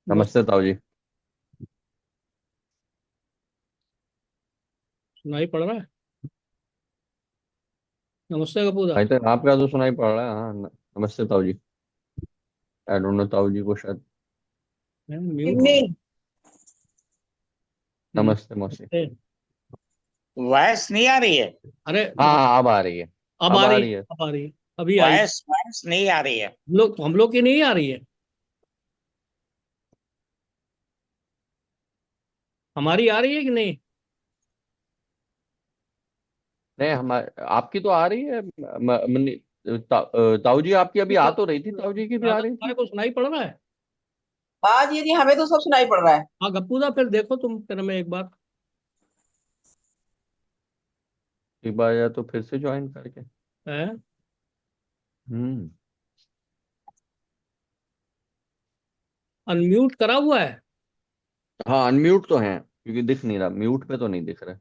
बस नमस्ते ताऊ जी। सुनाई पड़ रहा है। नमस्ते कपूर। भाई तो आपका तो सुनाई पड़ रहा है। हाँ नमस्ते ताऊ जी। आई डोंट नो ताऊ जी को शायद। म्यूट। इवनिंग। नमस्ते मौसी। नमस्ते। वॉइस नहीं आ रही है। हाँ अरे हाँ, अब आ रही है। अब अब आ आ रही रही है, है। अब आ रही है। अभी आई। वॉइस नहीं आ रही है। हम लोग की नहीं आ रही है। हमारी आ रही है कि नहीं? नहीं, हमारे आपकी तो आ रही है। ताऊ जी आपकी अभी आ तो रही थी, ताऊ जी की भी आ ज्यादा रही तुम्हारे थी। को सुनाई पड़ रहा है? हाँ जी जी, हमें तो सब सुनाई पड़ रहा है। हाँ गप्पूदा, फिर देखो तुम फिर में एक बार। एक बार या तो फिर से ज्वाइन करके। है? हम्म। अनम्यूट करा हुआ है? हाँ अनम्यूट तो है, क्योंकि दिख नहीं रहा, म्यूट पे तो नहीं दिख रहा।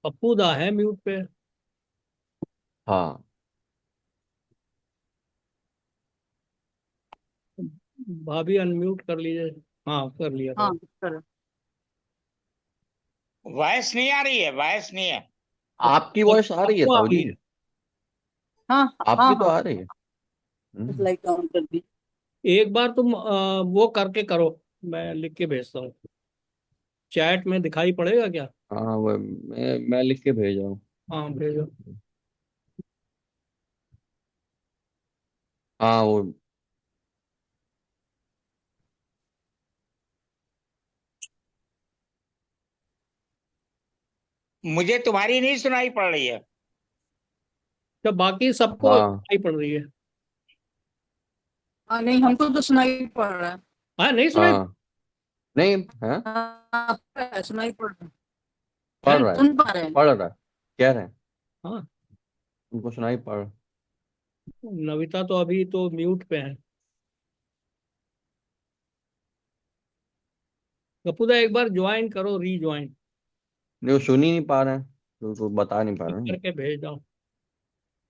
पप्पूदा है म्यूट पे। हाँ। भाभी अनम्यूट कर लीजिए। हाँ कर लिया था। हाँ करो। वॉइस नहीं आ रही है, वॉइस नहीं है। आपकी वॉइस आ रही है आपको आ ताऊ रही जी। है? हाँ हाँ आपकी तो हाँ। आ रही है। बस हम्म। लाइट ऑन कर दी। एक बार तुम वो करके करो। मैं लिख के भेजता हूँ। चैट में दिखाई पड़ेगा क्या? हाँ वो मैं लिख के भेज रहा हूँ। हाँ भेजो। हाँ वो। मुझे तुम्हारी नहीं सुनाई पड़ रही है। जब बाकी सबको हाँ दिखाई पड़ रही है। हाँ नहीं, हमको तो सुनाई पड़ रहा है। हाँ नहीं सुनाई। हाँ। नहीं है। हाँ सुनाई पड़ रहा है। पढ़ है? रहा है। सुन पा रहे हैं। पढ़ रहा है। कह रहे हैं। हाँ। उनको सुनाई पड़। नविता तो अभी तो म्यूट पे है। गपुदा एक बार ज्वाइन करो, रीज्वाइन नहीं, वो सुन ही नहीं पा रहे हैं, तो उसको बता नहीं पा रहे हैं। करके भेज दो।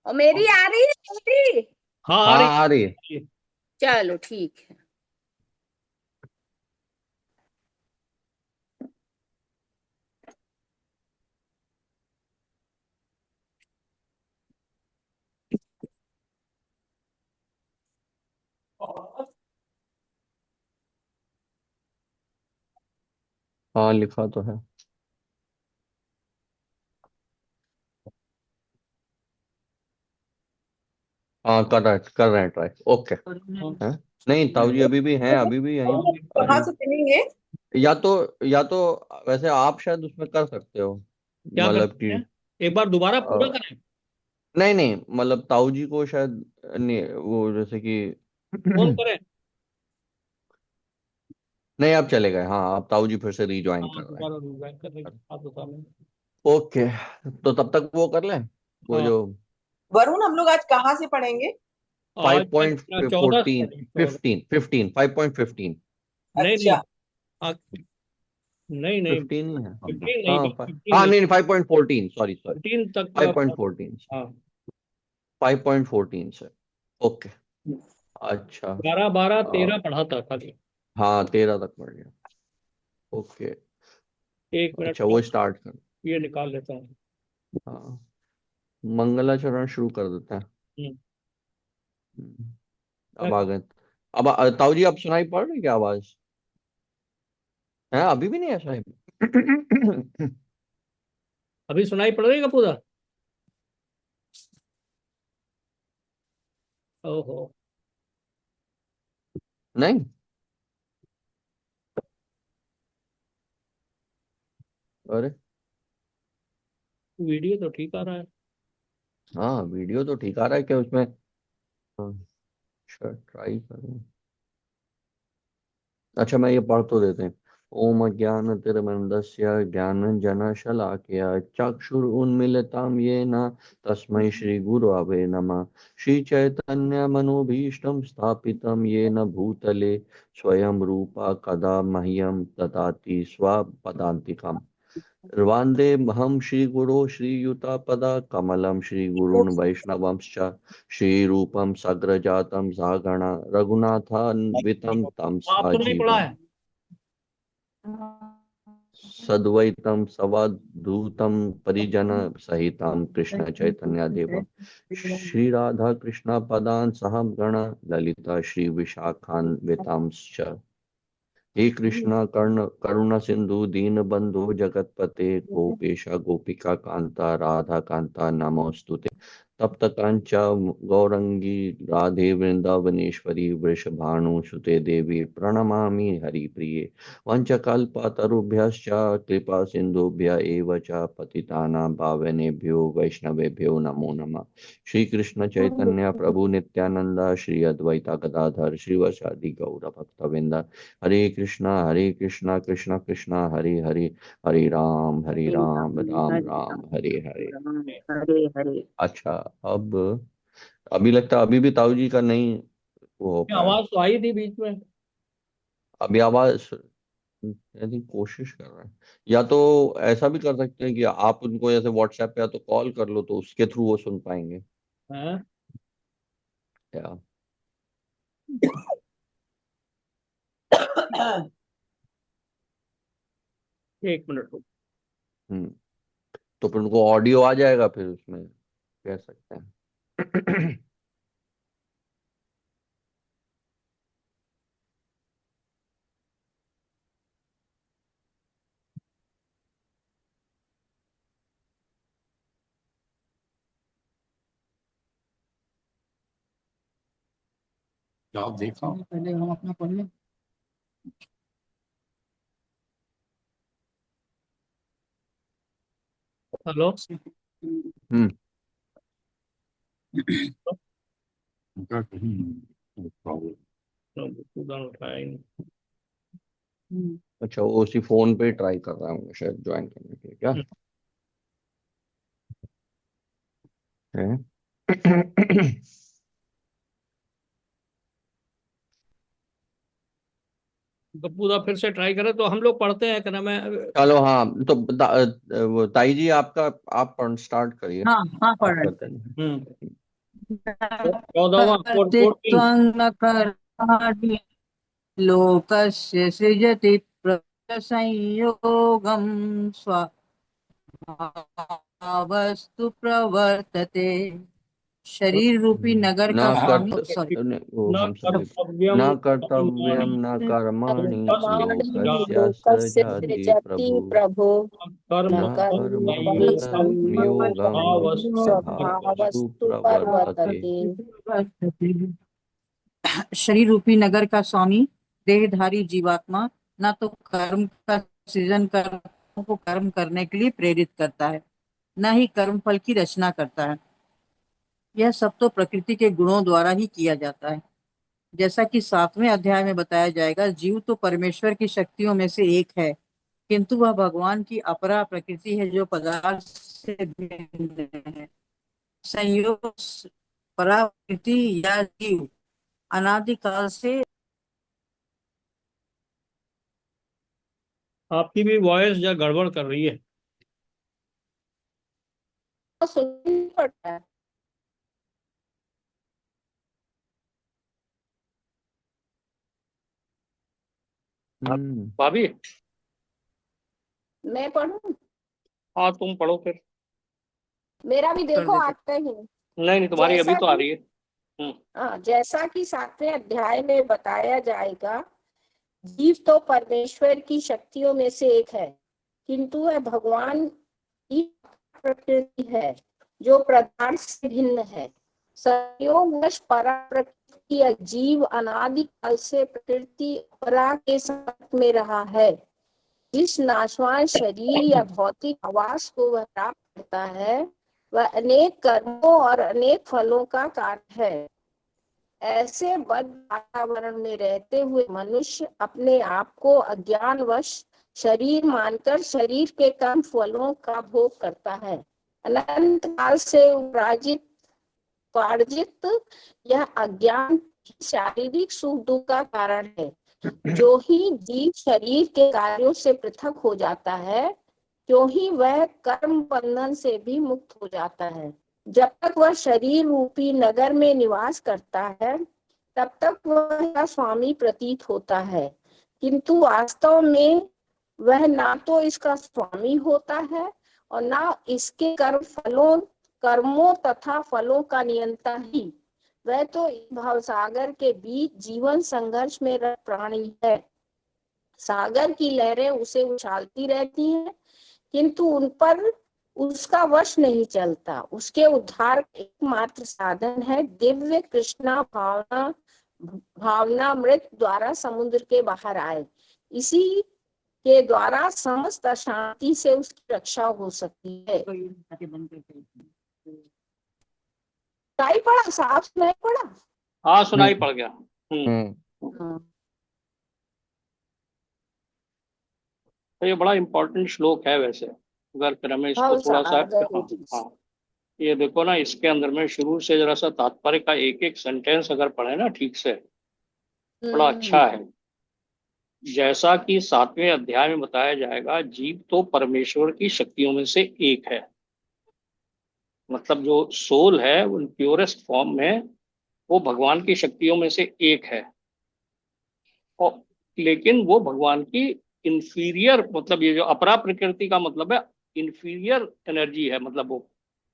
और मेरी आ रही है मेरी। हाँ आ रही हाँ आ रही है। है। चलो ठीक है। हाँ लिखा तो है। हाँ कर रहे हैं ट्राई। ओके। हाँ, हैं? नहीं ताऊ जी अभी भी हैं, अभी भी यहीं। कहाँ अभी से सुनेंगे? या तो वैसे आप शायद उसमें कर सकते हो। क्या कर मतलब सकते कि हैं? एक बार दोबारा पूरा अ, करें। नहीं नहीं, मतलब ताऊ जी को शायद नहीं, वो जैसे कि फोन करें। नहीं अब चले गए। हाँ अब ताऊ जी फिर से रीज्वाइन हाँ कर रहे दोबारा रिज्वाइन करने की बात बता लें। हैं। ओके। तो तब तक वो कर लें, वो हाँ। जो वरुण, हम लोग आज कहाँ से पढ़ेंगे? आज फाइव पॉइंट अपना 14 से फोर्टीन पढ़ेंगे, 14। Fifteen fifteen 5.15। नहीं नहीं। अच्छा। आ, नहीं नहीं। 15 है। 15 नहीं, हाँ 15 हाँ नहीं। नहीं नहीं, 5.14, सॉरी सॉरी। 15 तक का। 5.14 से। हाँ। 5.14 से। ओके। अच्छा। 12 12 आ, 13 पढ़ा था खाली। हाँ 13 तक बढ़ गया। ओके। एक मिनट अच्छा का। वो स्टार्ट कर। ये निकाल लेता हूँ। हाँ मंगलाचरण शुरू कर देते हैं। हम्म, हम्म, क्या अब आ कर- गए। अब ताऊ जी अब सुनाई पड़ रही है क्या आवाज? है अभी भी नहीं है शायद। अभी सुनाई पड़ रही है पूरा? ओहो। नहीं। अरे वीडियो तो ठीक आ रहा है। हाँ वीडियो तो ठीक आ रहा है क्या उसमें? अच्छा ट्राई करूँ। अच्छा मैं ये पढ़ तो देते हैं। ओम अज्ञान तिरमंदस्य ज्ञानंजन शलाकया चक्षुरुन्मीलितं येन तस्मै श्री गुरवे नमः। श्री चैतन्य मनोभीष्टं स्थापितं येन भूतले स्वयं रूपा कदा मह्यं ददाति स्वपदान्तिकम्। वंदे हम श्री गुरो श्रीयुतापदा कमलम श्री गुरुन् वैष्णवंश्च श्री रूपम सग्रजातम सागण रघुनाथान्वितं तम आप तो नहीं पढ़ा सजीवम है? सद्वैतम सवधूतम परिजन सहितं कृष्ण चैतन्य देव श्री राधा कृष्ण पदान् सह गण ललिता श्री विशाखान्वितांश्च हे कृष्ण कर्ण करुण सिंधु दीन बंधु जगतपते गोपेश गोपिका कांता राधा कांता नमोस्तुते तप्त कांचा गौरंगी राधे वृंदावनेश्वरी वृषभानुसुते देवी प्रणमामि हरिप्रिये वंशकल्पतरुभ्यश्च कृपा सिंधुभ्य एव च पतितानां पावनेभ्यो वैष्णवेभ्यो नमो नमः श्री कृष्ण चैतन्य प्रभु नित्यानंद श्री अद्वैता गदाधर श्रीवासादि गौर भक्तवृंद हरे कृष्णा कृष्ण कृष्णा हरे हरे हरे राम राम राम हरे हरे। हरे हरे। अच्छा, अब अभी लगता है अभी भी ताऊ जी का नहीं वो हो पाया। आवाज तो आई थी बीच में। अभी आवाज यदि कोशिश कर रहे हैं, या तो ऐसा भी कर सकते हैं कि आप उनको जैसे व्हाट्सएप पे या तो कॉल कर लो तो उसके थ्रू वो सुन पाएंगे। हाँ? या एक मिनट रुक। हम्म, तो फिर उनको ऑडियो आ जाएगा, फिर उसमें कह सकते हैं। आप देखा पहले हम अपना पढ़ लें। हेलो। हम्म, अच्छा, वो उसी फोन पे ट्राई कर रहा हूँ शायद ज्वाइन करने के लिए, क्या है? तो पूरा फिर से ट्राई करें तो हम लोग पढ़ते हैं, क्या नाम है? चलो हाँ, तो वो ताई जी आपका, आप स्टार्ट करिए, हाँ हाँ पढ़ आप रहे करते हैं। हम्म। 14वां 14। त्वं न कर्माणि लोकस्य सृजति संयोगं स्वभावस्तु प्रवर्तते। शरीर रूपी नगर न का स्वामी सॉरी कर्त वो न हम सब कर्तव्यम न कर्माणि कर्तव्यम न कर्माणि लोकस्य लोकस्य लोकस्य सृजति सृजति प्रभु प्रभु कर्म न न कर्म कर्मण्य संयोगं संयोगस्व स्वभावस्तु स्वभावस्तु प्रवर्तते। प्रवर्तते। शरीर रूपी नगर का स्वामी देहधारी जीवात्मा न तो कर्म का सृजन कर्मों को कर्म करने के लिए प्रेरित करता है, न ही कर्म फल की रचना करता है। यह सब तो प्रकृति के गुणों द्वारा ही किया जाता है। जैसा कि 7वें अध्याय में बताया जाएगा, जीव तो परमेश्वर की शक्तियों में से एक है, किंतु वह भगवान की अपरा प्रकृति है जो पदार्थ से भिन्न है। संयोग पराप्रकृति या जीव अनादिकाल से आपकी भी वॉइस या गड़बड़ कर रही है। सुनना पड़ता है। भाभी, मैं पढ़ूं? हाँ तुम पढ़ो फिर। मेरा भी कर देखो देते। आता ही। नहीं नहीं, तुम्हारी अभी जैसा तो आ कि रही है। जैसा कि 7वें अध्याय में बताया जाएगा, जीव तो परमेश्वर की शक्तियों में से एक है, किंतु वह भगवान की प्रकृति है जो पदार्थ से भिन्न है। संयोगवश परा प्रकृति या जीव अनादिकाल से प्रकृति परा के साथ में रहा है। जिस नाशवान शरीर या भौतिक आवास को वह प्राप्त करता है, वह अनेक कर्मों और अनेक फलों का कारण है। ऐसे बद्ध वातावरण में रहते हुए मनुष्य अपने आप को अज्ञानवश शरीर मानकर शरीर के कर्म फलों का भोग करता है। अनंत काल से उपार्जित यह अज्ञान शारीरिक सुख दुख का कारण है। जो ही जीव शरीर के कार्यों से पृथक हो जाता है, क्यों ही वह कर्म बंधन से भी मुक्त हो जाता है। जब तक वह शरीर रूपी नगर में निवास करता है तब तक वह स्वामी प्रतीत होता है, किंतु वास्तव में वह ना तो इसका स्वामी होता है और ना इसके कर्मों तथा फलों का नियंता ही। वह तो भवसागर के बीच जीवन संघर्ष में रत प्राणी है। सागर की लहरें उसे उछालती रहती हैं, किंतु उन पर उसका वश नहीं चलता। उसके उद्धार का एकमात्र साधन है दिव्य कृष्णा भावनामृत द्वारा समुद्र के बाहर आए। इसी के द्वारा समस्त अशांति से उसकी रक्षा हो सकती है। सुनाई पड़ा? साफ सुनाई पड़ा? हाँ, सुनाई पड़ गया। तो ये बड़ा इंपॉर्टेंट श्लोक है वैसे, अगर फिर हमें इसको थोड़ा सा हाँ, ये देखो ना, इसके अंदर में शुरू से जरा सा तात्पर्य का एक एक सेंटेंस अगर पढ़े ना ठीक से, बड़ा अच्छा है। जैसा कि 7वें अध्याय में बताया जाएगा, जीव तो परमेश्वर की शक्तियों में से एक है। मतलब जो सोल है उन प्योरेस्ट फॉर्म में वो भगवान की शक्तियों में से एक है, और लेकिन वो भगवान की इंफीरियर, मतलब ये जो अपरा प्रकृति का मतलब है इंफीरियर एनर्जी है, मतलब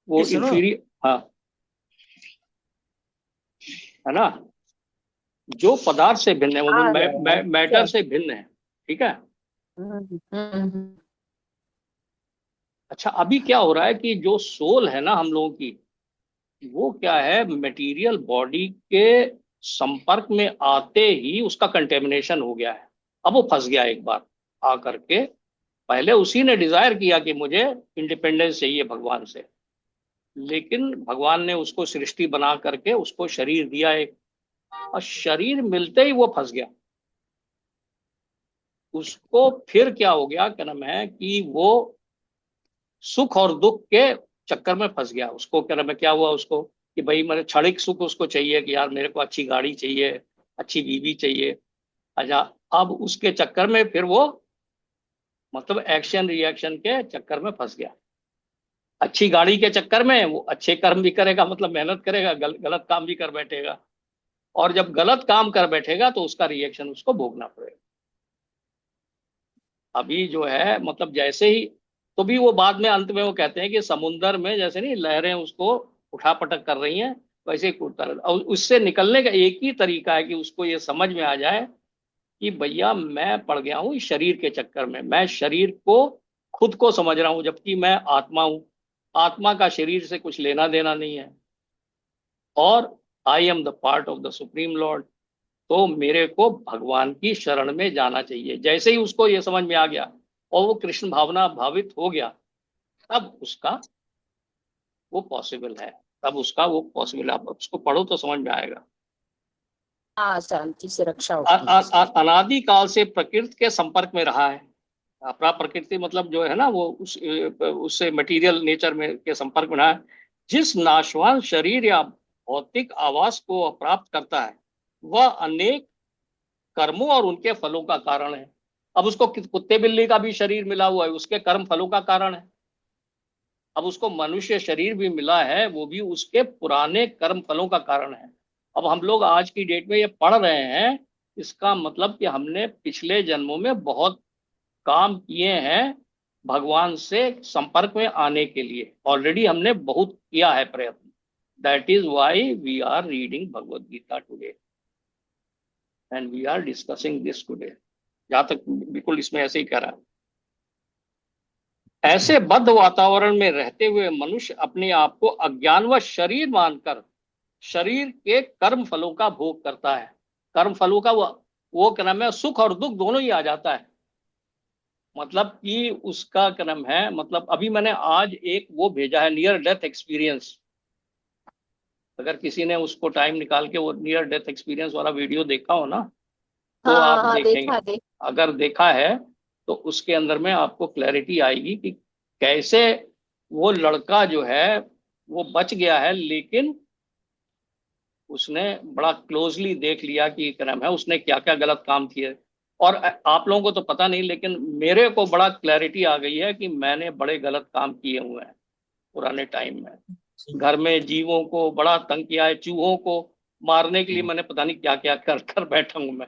वो इंफीरियर, हाँ, है ना, जो पदार्थ से भिन्न है, वो मैटर से भिन्न है। ठीक है। अच्छा, अभी क्या हो रहा है कि जो सोल है ना हम लोगों की, वो क्या है, मटेरियल बॉडी के संपर्क में आते ही उसका कंटेमिनेशन हो गया है। अब वो फंस गया एक बार आकर के। पहले उसी ने डिजायर किया कि मुझे इंडिपेंडेंस चाहिए भगवान से, लेकिन भगवान ने उसको सृष्टि बना करके उसको शरीर दिया एक, और शरीर मिलते ही वो फंस गया। उसको फिर क्या हो गया, क्या नाम है, कि वो सुख और दुख के चक्कर में फंस गया। उसको क्या नाम है, क्या हुआ उसको कि भाई मेरे क्षणिक सुख उसको चाहिए कि यार मेरे को अच्छी गाड़ी चाहिए, अच्छी बीवी चाहिए। अच्छा, अब उसके चक्कर में फिर वो मतलब एक्शन रिएक्शन के चक्कर में फंस गया। अच्छी गाड़ी के चक्कर में वो अच्छे कर्म भी करेगा, मतलब मेहनत करेगा, गलत काम भी कर बैठेगा, और जब गलत काम कर बैठेगा तो उसका रिएक्शन उसको भोगना पड़ेगा। अभी जो है मतलब जैसे ही, तो भी वो बाद में अंत में वो कहते हैं कि समुंदर में जैसे नहीं लहरें उसको उठा पटक कर रही हैं, वैसे ही कूदता रहता। और उससे निकलने का एक ही तरीका है कि उसको ये समझ में आ जाए कि भैया मैं पड़ गया हूँ इस शरीर के चक्कर में, मैं शरीर को खुद को समझ रहा हूँ, जबकि मैं आत्मा हूँ। आत्मा का शरीर से कुछ लेना देना नहीं है, और I am the part of the supreme Lord. तो मेरे को भगवान की शरण में जाना चाहिए। जैसे ही उसको ये समझ में आ गया और वो कृष्ण भावना भावित हो गया, तब उसका वो पॉसिबल है, तब उसका वो पॉसिबल है। आप उसको पढ़ो तो समझ में आएगा। शांति से रक्षा होती है। अनादि काल से प्रकृति के संपर्क में रहा है। अपना प्रकृति मतलब जो है ना, वो उससे मटेरियल नेचर में के संपर्क में रहा है। जिस नाशवान शरीर या भौतिक आवास को प्राप्त करता है वह अनेक कर्मों और उनके फलों का कारण है। अब उसको कुत्ते बिल्ली का भी शरीर मिला हुआ है, उसके कर्म फलों का कारण है। अब उसको मनुष्य शरीर भी मिला है, वो भी उसके पुराने कर्म फलों का कारण है। अब हम लोग आज की डेट में ये पढ़ रहे हैं, इसका मतलब कि हमने पिछले जन्मों में बहुत काम किए हैं भगवान से संपर्क में आने के लिए। ऑलरेडी हमने बहुत किया है प्रयत्न। That is why we are reading Bhagavad Gita today and we are discussing this today. जहां तक बिल्कुल इसमें ऐसे ही कह रहा है। ऐसे बद्ध वातावरण में रहते हुए मनुष्य अपने आप को अज्ञानवश शरीर मानकर शरीर के कर्म फलों का भोग करता है। कर्म फलों का वो क्या नाम है, सुख और दुख दोनों ही आ जाता है। मतलब कि उसका क्या नाम है, मतलब अभी मैंने आज एक वो भेजा है नियर डेथ एक्सपीरियंस। अगर किसी ने उसको टाइम निकाल के वो नियर डेथ एक्सपीरियंस वाला वीडियो देखा हो ना, तो आप देखेंगे। अगर देखा है तो उसके अंदर में आपको क्लैरिटी आएगी कि कैसे वो लड़का जो है वो बच गया है, लेकिन उसने बड़ा क्लोजली देख लिया कि क्या नाम है उसने क्या क्या गलत काम किए। और आप लोगों को तो पता नहीं, लेकिन मेरे को बड़ा क्लैरिटी आ गई है कि मैंने बड़े गलत काम किए हुए हैं पुराने टाइम में। घर में जीवों को बड़ा तंग किया है, चूहों को मारने के लिए मैंने पता नहीं क्या क्या कर कर बैठा हूं मैं।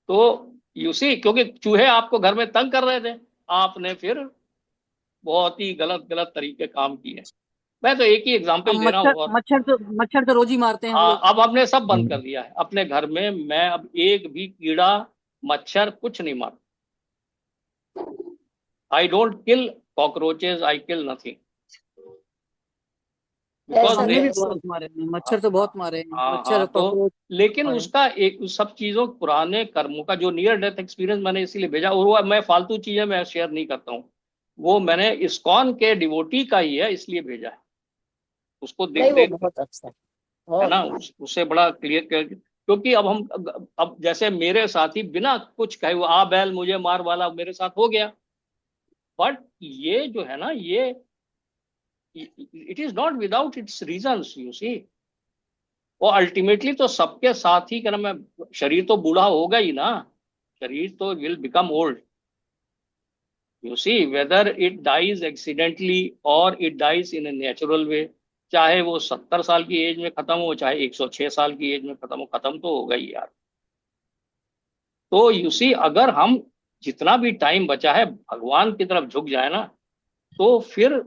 तो यू सी, क्योंकि चूहे आपको घर में तंग कर रहे थे, आपने फिर बहुत ही गलत गलत तरीके काम किए। मैं तो एक ही अब एग्जांपल दे रहा मच्छर हूँ। और मच्छर तो रोज ही मारते हैं हम लोग। अब हमने सब बंद कर दिया है अपने घर में। मैं अब एक भी कीड़ा मच्छर कुछ नहीं मारता। I don't kill cockroaches, I kill nothing, because ऐसा दे, हमने भी कैसे? बहुत मारे हैं, मच्छर तो बहुत मारे हैं, हाँ मच्छर हाँ। और तो कॉकरोच लेकिन मारे हैं। उसका एक उस सब चीजों, पुराने कर्मों का जो नियर डेथ एक्सपीरियंस मैंने इसीलिए भेजा। और वो मैं फालतू चीजें मैं शेयर नहीं करता हूँ, वो मैंने इस्कॉन के डिवोटी का ही है इसलिए भेजा है। उसको नहीं, देख वो देख, बहुत अच्छा है, है बहुत। ना, उससे बड़ा क्लियर कर। क्योंकि अब हम, अब जैसे मेरे साथी बिना कुछ कहे वो आ बैल मुझे मार वाला मेरे साथ हो गया। बट ये जो है ना, ये it is not without its reasons, you see. वो अल्टीमेटली तो सबके साथ ही, क्या नाम है, शरीर तो बूढ़ा होगा ही ना, शरीर तो will become old. You see, whether it dies accidentally और it dies in a natural way, चाहे वो 70 साल की एज में खत्म हो, चाहे 106 साल की एज में खत्म हो, खत्म तो होगा ही यार। तो यू सी, अगर हम जितना भी टाइम बचा है भगवान की तरफ झुक जाए ना, तो फिर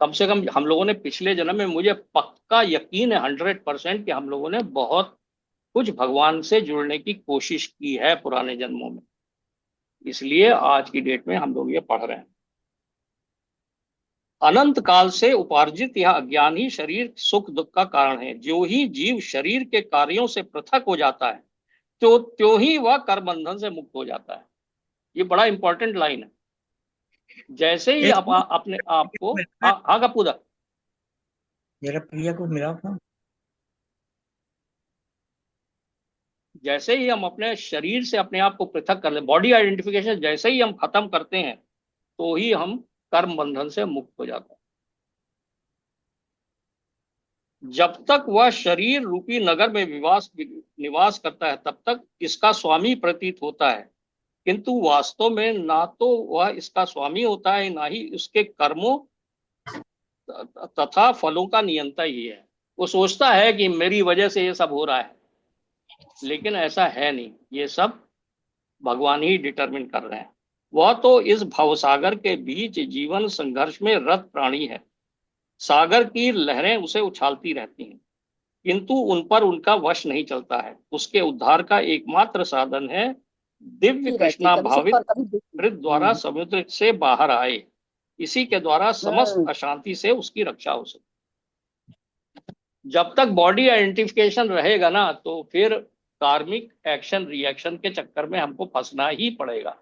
कम से कम हम लोगों ने पिछले जन्म में, मुझे पक्का यकीन है 100% कि हम लोगों ने बहुत कुछ भगवान से जुड़ने की कोशिश की है पुराने जन्मों में। इसलिए आज की डेट में हम लोग ये पढ़ रहे हैं। अनंत काल से उपार्जित यह अज्ञान ही शरीर सुख दुख का कारण है। जो ही जीव शरीर के कार्यों से पृथक हो जाता है, तो त्यों ही वह कर्म बंधन से मुक्त हो जाता है। ये बड़ा इंपॉर्टेंट लाइन है। जैसे ही एक आप अपने आप को, मिनट, हाँ हाँ कपूदा, मेरा प्रिया को मिला था। जैसे ही हम अपने शरीर से अपने आप को पृथक कर ले, बॉडी आइडेंटिफिकेशन जैसे ही हम खत्म करते हैं, तो ही हम कर्म बंधन से मुक्त हो जाते हैं। जब तक वह शरीर रूपी नगर में निवास करता है, तब तक इसका स्वामी प्रतीत होता है, किंतु वास्तव में ना तो वह इसका स्वामी होता है, ना ही उसके कर्मों तथा फलों का नियंता ही है। वो सोचता है कि मेरी वजह से ये सब हो रहा है, लेकिन ऐसा है नहीं। ये सब भगवान ही डिटरमिन कर रहे हैं। वह तो इस भवसागर के बीच जीवन संघर्ष में रत प्राणी है। सागर की लहरें उसे उछालती रहती हैं, किंतु उन पर उनका वश नहीं चलता है। उसके उद्धार का एकमात्र साधन है दिव्य ही रहती, कृष्णा कभी सुख भावित और कभी दुख। मृत द्वारा समुद्र से बाहर आए। इसी के द्वारा समस्त हम्म, अशांति से उसकी रक्षा हो सके। जब तक बॉडी आइडेंटिफिकेशन रहेगा ना, तो फिर कार्मिक एक्शन रिएक्शन के चक्कर में हमको फंसना ही पड़ेगा।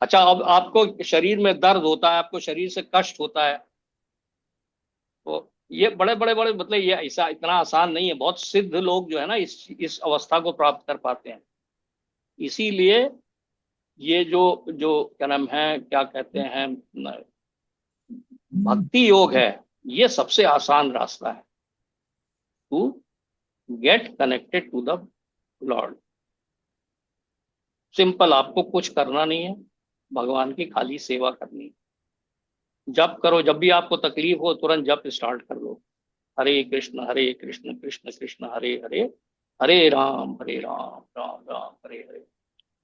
अच्छा, अब आपको शरीर में दर्द होता है, आपको शरीर से कष्ट होता है, तो ये बड़े बड़े बड़े, मतलब ये ऐसा इतना आसान नहीं है। बहुत सिद्ध लोग जो है ना, इस अवस्था को प्राप्त कर पाते हैं। इसीलिए ये जो जो क्या नाम है, क्या कहते हैं, भक्ति योग है, ये सबसे आसान रास्ता है to get connected to the lord. Simple, आपको कुछ करना नहीं है, भगवान की खाली सेवा करनी है। जप करो, जब भी आपको तकलीफ हो तुरंत जप स्टार्ट कर दो। हरे कृष्ण कृष्ण कृष्ण हरे हरे, हरे राम राम राम हरे हरे।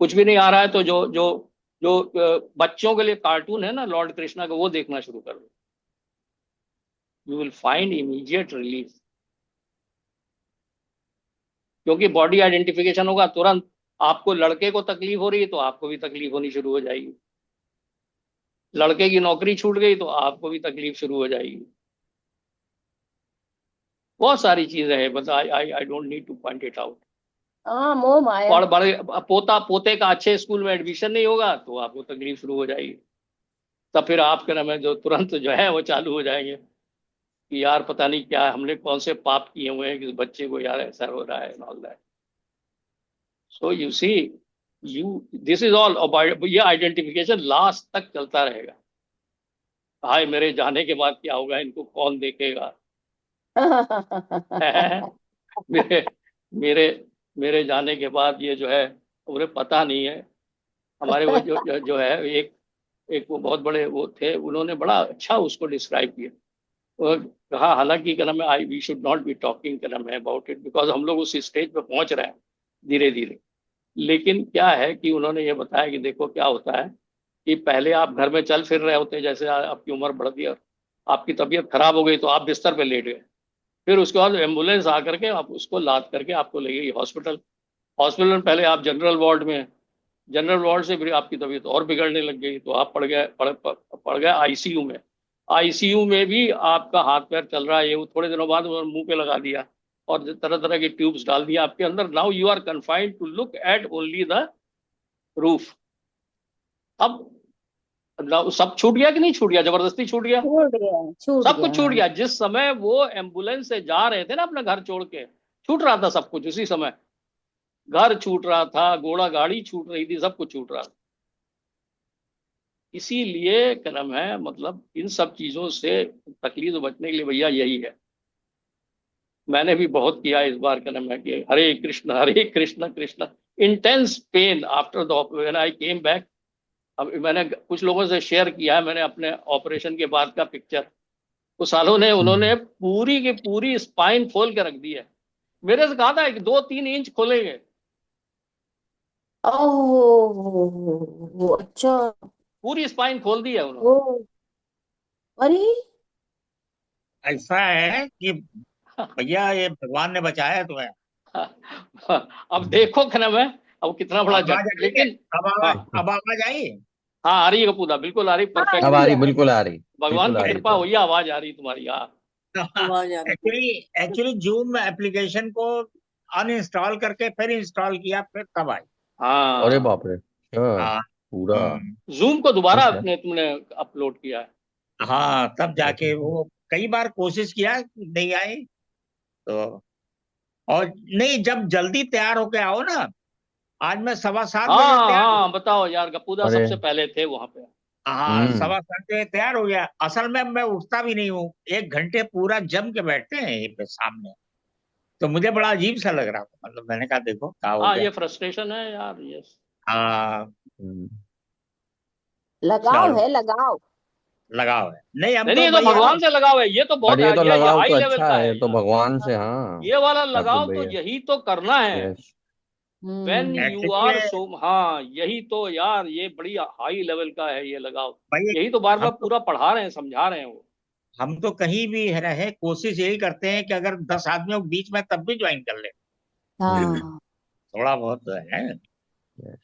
कुछ भी नहीं आ रहा है तो जो जो जो बच्चों के लिए कार्टून है ना लॉर्ड कृष्णा का, वो देखना शुरू कर दो। You will find immediate relief. क्योंकि बॉडी आइडेंटिफिकेशन होगा तुरंत। आपको लड़के को तकलीफ हो रही है तो आपको भी तकलीफ होनी शुरू हो जाएगी। लड़के की नौकरी छूट गई तो आपको भी तकलीफ शुरू हो जाएगी। बहुत सारी चीजें हैं, बस I I I don't need to point it out. हाँ, मोह माया। और बड़े पोते का अच्छे स्कूल में एडमिशन नहीं होगा तो आपको तकलीफ शुरू हो जाएगी। तब फिर आपके नाम है जो तुरंत जो है वो चालू हो जाएंगे कि यार पता नहीं क्या हमने कौन से पाप किए हुए हैं कि इस बच्चे को यार ऐसा हो रहा है, all that. So you see, you this is all about, ये आइडेंटिफिकेशन लास्ट तक चलता रहेगा। हाय मेरे जाने के बाद क्या होगा, इनको कौन देखेगा। मेरे मेरे मेरे जाने के बाद ये जो है उन्हें पता नहीं है। हमारे वो जो है एक एक वो बहुत बड़े वो थे, उन्होंने बड़ा अच्छा उसको डिस्क्राइब किया। वो कहा हालांकि क्या नाम है, I we should not be talking क्या नाम है अबाउट इट, बिकॉज हम लोग उस स्टेज पे पहुंच रहे हैं धीरे धीरे। लेकिन क्या है कि उन्होंने ये बताया कि देखो क्या होता है कि पहले आप घर में चल फिर रहे होते, जैसे आपकी उम्र बढ़ गई और आपकी तबीयत खराब हो गई तो आप बिस्तर पे लेट गए। फिर उसके बाद एम्बुलेंस आकर के आप उसको लाद करके आपको ले गई हॉस्पिटल। हॉस्पिटल में पहले आप जनरल वार्ड में, जनरल वार्ड से फिर आपकी तबीयत और बिगड़ने लग गई तो आप पड़ गए आईसीयू में। आईसीयू में भी आपका हाथ पैर चल रहा है, ये वो थोड़े दिनों बाद उन्होंने मुंह पे लगा दिया और तरह तरह की ट्यूब्स डाल दिया आपके अंदर। Now you are confined to look at only the roof. अब सब छूट गया कि नहीं छूट गया? जबरदस्ती छूट गया, छूट सब गया कुछ छूट हाँ। गया। जिस समय वो एम्बुलेंस से जा रहे थे ना अपना घर छोड़ के, छूट रहा था सब कुछ उसी समय। घर छूट रहा था, घोड़ा गाड़ी छूट रही थी, सब कुछ छूट रहा था। इसीलिए कर्म है, मतलब इन सब चीजों से तकलीफ से बचने के लिए भैया यही है। मैंने भी बहुत किया इस बार कर्म है कि Hare Krishna Krishna, intense pain after the when I came back. अब मैंने कुछ लोगों से शेयर किया है, मैंने अपने ऑपरेशन के बाद का पिक्चर। तो सालों ने उन्होंने पूरी की पूरी स्पाइन खोल के रख दी है। मेरे से कहा था कि 2-3 इंच खोलेंगे, ओह अच्छा। पूरी स्पाइन खोल दी है उन्होंने। ओ अरे ऐसा है कि भैया ये भगवान ने बचाया तुम्हें। अब देखो क्या नाम है, अब कितना बड़ा आवाज झटका। आई है? लेकिन अब हाँ, आवाज अब आवाज आई? हाँ आ रही है कपूदा, बिल्कुल आ रही, हाँ आ अब आ परफेक्टली। रही रही, है। बिल्कुल आ रही, भगवान बिल्कुल की आ रही कृपा सर। हुई है, आवाज आ रही तुम्हारी। हाँ आवाज आ रही है। एक्चुअली एक्चुअली जूम एप्लीकेशन को अनइंस्टॉल करके फिर इंस्टॉल किया, फिर तब आई। अरे हाँ, बाप रे, अच्छा, हाँ। पूरा। जूम को दोबारा ठीक है। अपने तुमने अपलोड किया है। हाँ तब जाके वो कई बार कोशिश किया, नहीं आई तो। और नहीं, जब जल्दी तैयार होके आओ ना। आज मैं 7:15 बजे हाँ तैयार। हाँ बताओ यार, गपूदा अरे, सबसे पहले थे वहां पे। हाँ हम्म, 7:15 बजे तैयार हो गया। असल में मैं उठता भी नहीं हूँ, 1 घंटे पूरा जम के बैठते हैं यहीं पे सामने। तो मुझे बड़ा अजीब सा लग रहा था, मतलब मैंने कहा देखो क्या हो हाँ गया। ये फ्रस्ट्रेशन है यार, यस। हाँ। हम्म, लगाव चलो, है लगाव। लगाव है। नहीं हम नहीं नहीं, तो ये तो भैया भगवान से लगाव है, ये तो बहुत और ये तो ये लगाव तो हाई लेवल अच्छा का है, है ये तो यार। भगवान से, हाँ। ये वाला कार्तिक लगाव तो भैया, यही तो करना है। Yes. When you actually are so, हाँ यही तो यार, ये बड़ी हाई लेवल का है ये लगाव। भाई यही तो बार बार हम तो पूरा पढ़ा रहे हैं, समझा रहे हैं वो। हम तो कहीं भी रहे कोशिश यही करते हैं कि अगर 10 आदमियों के बीच में तब भी ज्वाइन कर ले। हाँ थोड़ा बहुत तो है। यस।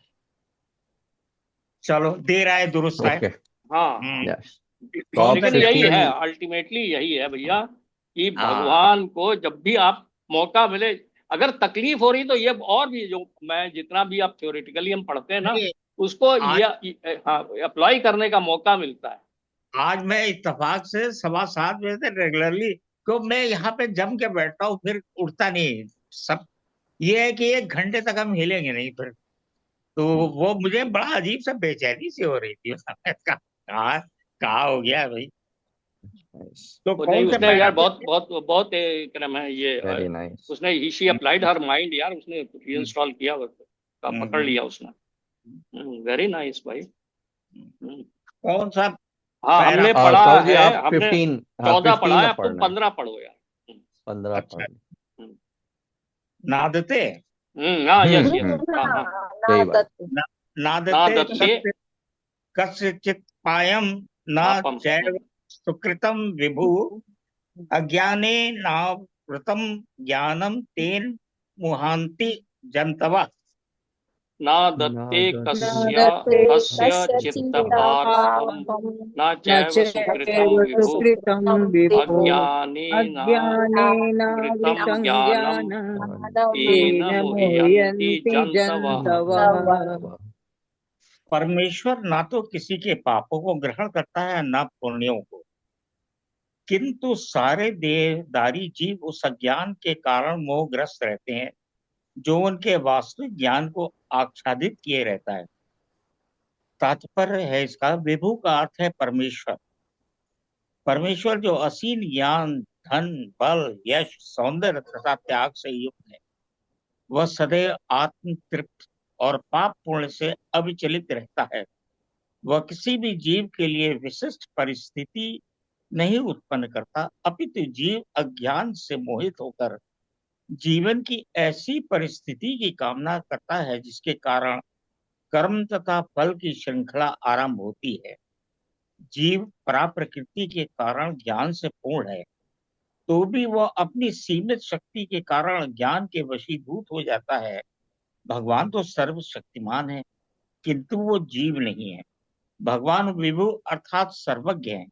चलो, देर आए दुरुस्त आए। ओके। हाँ हाँ। यस। टॉप लेकिन बहुत यही है, 15। अल्टीमेटली यही है भैया कि हाँ। भगवान को जब भी आप मौका मिले, अगर तकलीफ हो रही तो ये और भी, जो मैं जितना भी आप थ्योरेटिकली हम पढ़ते हैं ना, नहीं, उसको आज ये हाँ अप्लाई करने का मौका मिलता है। आज मैं इत्तेफाक से 7:15 बजे से रेगुलरली, क्यों मैं यहाँ पे जम के बैठता हूँ, फिर उठता नहीं सब। ये है कि 1 घंटे तक हम हिलेंगे नहीं फिर। तो वो मुझे बड़ा अजीब सा बेचैनी सी हो रही थी। कहा कहा हो गया भाई। नाइस, तो वो नहीं, कौन से उसने यार पैरा पे बहुत बहुत बहुत क्या नाम है ये वेरी नाइस। उसने शी अप्लाइड हर माइंड यार, उसने हम्म, इंस्टॉल किया वो का पकड़ हम्म, लिया उसने। वेरी नाइस भाई। हम्म। कौन सा हाँ पैरा? हमने पढ़ा कहो जी, है, आप हमने 15, हाँ 14 पढ़ा 15 है, अब अब तुम पढ़ना है। 15 पढ़ो यार। 15 अच्छा, पढ़ना। हम्म। नादते हाँ यस हम्म, यस। हाँ हाँ। सही बात। ना, ना नादते दत्ते कस्यचित् पायम न पापम। चैव सुकृतम विभु अज्ञाने नावृतम ज्ञानम तेन मुहांति जंतव। ना दत्ते कस्य नादत्ते कस्य चित्त कस्यचित् पापम पापं न न चैव सुकृतम चैव विभु सुकृतं तं विभो विभो अज्ञानेनावृतं अज्ञानेनावृतं ज्ञानं ज्ञानं तेन तेन मुह्यन्ति मोहयन्ति जन्तवः। जन्तवः। परमेश्वर ना तो किसी के पापों को ग्रहण करता है न पुण्यों को, किंतु सारे देहधारी जीव उस अज्ञान के कारण मोहग्रस्त रहते हैं जो उनके वास्तविक ज्ञान को आच्छादित किए रहता है। तात्पर्य है इसका, विभु का अर्थ है परमेश्वर। परमेश्वर जो असीम ज्ञान धन, बल, यश, सौंदर्य तथा त्याग से युक्त है। वह सदैव आत्म तृप्त और पाप पुण्य से अविचलित रहता है। वह किसी भी जीव के लिए विशिष्ट परिस्थिति नहीं उत्पन्न करता, अपितु जीव अज्ञान से मोहित होकर जीवन की ऐसी परिस्थिति की कामना करता है जिसके कारण कर्म तथा फल की श्रृंखला आरंभ होती है। जीव पराप्रकृति के कारण ज्ञान से पूर्ण है, तो भी वह अपनी सीमित शक्ति के कारण ज्ञान के वशीभूत हो जाता है। भगवान तो सर्वशक्तिमान है, किंतु वो जीव नहीं है। भगवान विभु अर्थात सर्वज्ञ है,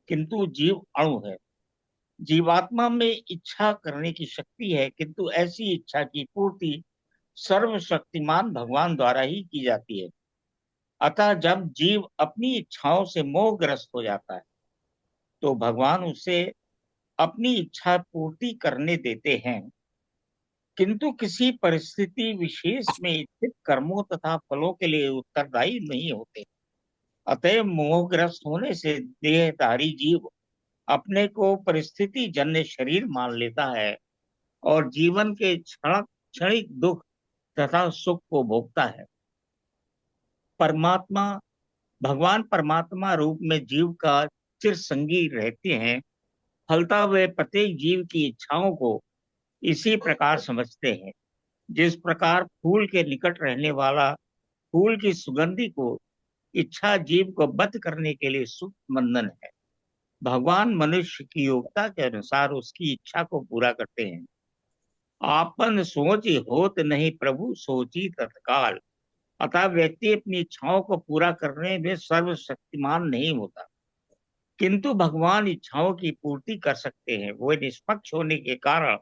किंतु जीव अणु है। जीवात्मा में इच्छा करने की शक्ति है, किंतु ऐसी इच्छा की पूर्ति सर्वशक्तिमान भगवान द्वारा ही की जाती है। अतः जब जीव अपनी इच्छाओं से मोहग्रस्त हो जाता है, तो भगवान उसे अपनी इच्छा पूर्ति करने देते हैं, किंतु किसी परिस्थिति विशेष में इच्छित कर्मों तथा फलों के लिए उत्तरदायी नहीं होते। अतः मोहग्रस्त होने से देहधारी जीव अपने को परिस्थिति जन्य शरीर मान लेता है और जीवन के क्षणिक दुख तथा सुख को भोगता है। भगवान परमात्मा रूप में जीव का चिरसंगी रहते हैं। फलतः वे प्रत्येक जीव की इच्छाओं को इसी प्रकार समझते हैं, जिस प्रकार फूल के निकट रहने वाला फूल की सुगंधी को इच्छा जीव को बद्ध करने के लिए सूक्ष्म बंधन है। भगवान मनुष्य की योग्यता के अनुसार उसकी इच्छा को पूरा करते हैं। आपन सोची होत नहीं प्रभु सोची तत्काल। अतः व्यक्ति अपनी इच्छाओं को पूरा करने में सर्वशक्तिमान नहीं होता, किंतु भगवान इच्छाओं की पूर्ति कर सकते हैं। वे निष्पक्ष होने के कारण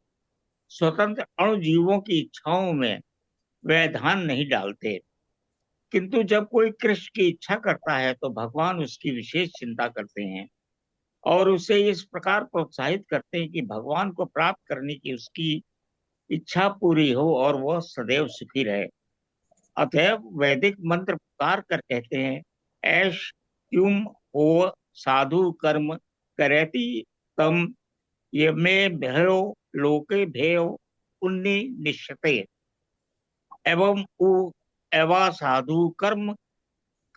स्वतंत्र अणुजीवों की इच्छाओं में व्यवधान नहीं डालते, किंतु जब कोई कृष्ण की इच्छा करता है तो भगवान उसकी विशेष चिंता करते हैं और उसे इस प्रकार प्रोत्साहित करते हैं कि भगवान को प्राप्त करने की उसकी इच्छा पूरी हो और वह सदैव सुखी रहे। अतएव वैदिक मंत्र पुकार कर कहते हैं, ऐश त्युम हो साधु कर्म करेति तम यमे भयो लोके भयो पुण्य निश्चते एवं उ एवा साधु कर्म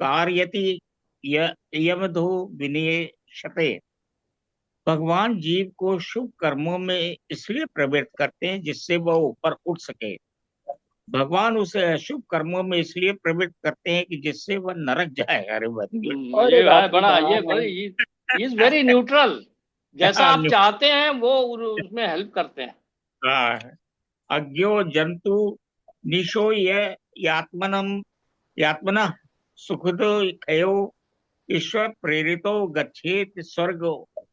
कार्यति यमधो विनियशते। भगवान जीव को शुभ कर्मों में इसलिए प्रवृत्त करते हैं जिससे वह ऊपर उठ सके। भगवान उसे अशुभ कर्मों में इसलिए प्रवृत्त करते हैं कि जिससे वह नरक जाए। अरे ये है बड़ा, ये इज वेरी न्यूट्रल। जैसा आप चाहते हैं वो उसमें हेल्प करते हैं। अज्ञो जंतु निशो ये यात्मना सुखदो खयो ईश्वर प्रेरितो गच्छेत स्वर्ग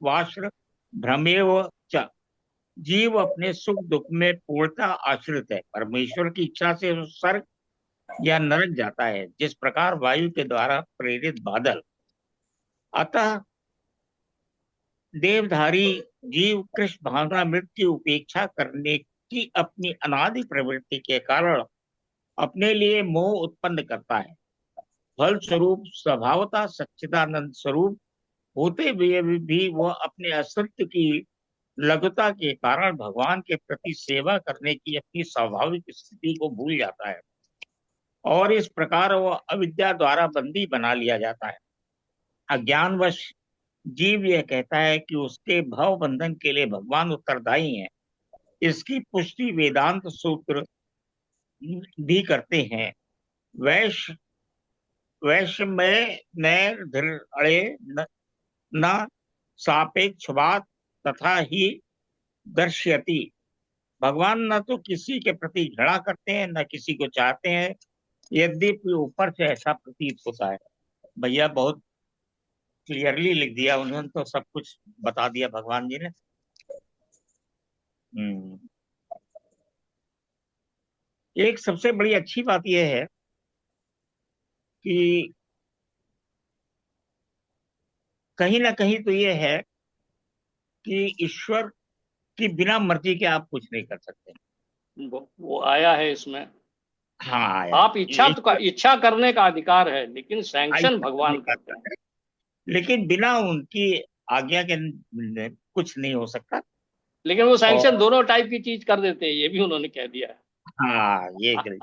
वाश्र भ्रमेव च। जीव अपने सुख दुख में पूर्णता आश्रित है। परमेश्वर की इच्छा से स्वर्ग या नरक जाता है, जिस प्रकार वायु के द्वारा प्रेरित बादल। अतः देवधारी जीव कृष्ण भावना मृत्यु की उपेक्षा करने की अपनी अनादि प्रवृत्ति के कारण अपने लिए मोह उत्पन्न करता है। फल स्वरूप स्वभावता सच्चिदानंद स्वरूप होते हुए भी वह अपने अस्तित्व की लघुता के कारण भगवान के प्रति सेवा करने की अपनी स्वाभाविक स्थिति को भूल जाता है और इस प्रकार वह अविद्या द्वारा बंदी बना लिया जाता है। अज्ञानवश जीव यह कहता है कि उसके भव बंधन के लिए भगवान उत्तरदायी हैं। इसकी पुष्टि वेदांत सूत्र भी करते हैं। वैश्य में नैर्धृणे न सापेक्षवाद तथा ही दर्शयति। भगवान न तो किसी के प्रति घृणा करते हैं न किसी को चाहते हैं, यद्यपि ऊपर से ऐसा प्रतीत होता है। भैया बहुत क्लियरली लिख दिया उन्होंने, तो सब कुछ बता दिया भगवान जी ने। एक सबसे बड़ी अच्छी बात यह है कि कहीं ना कहीं तो यह है कि ईश्वर की बिना मर्जी के आप कुछ नहीं कर सकते। वो आया है इसमें। हाँ, आप इच्छा करने का अधिकार है, लेकिन सैंक्शन भगवान करते हैं। लेकिन बिना उनकी आज्ञा के कुछ नहीं हो सकता। लेकिन वो सैंक्शन और दोनों टाइप की चीज कर देते हैं, ये भी उन्होंने कह दिया हाँ ये है।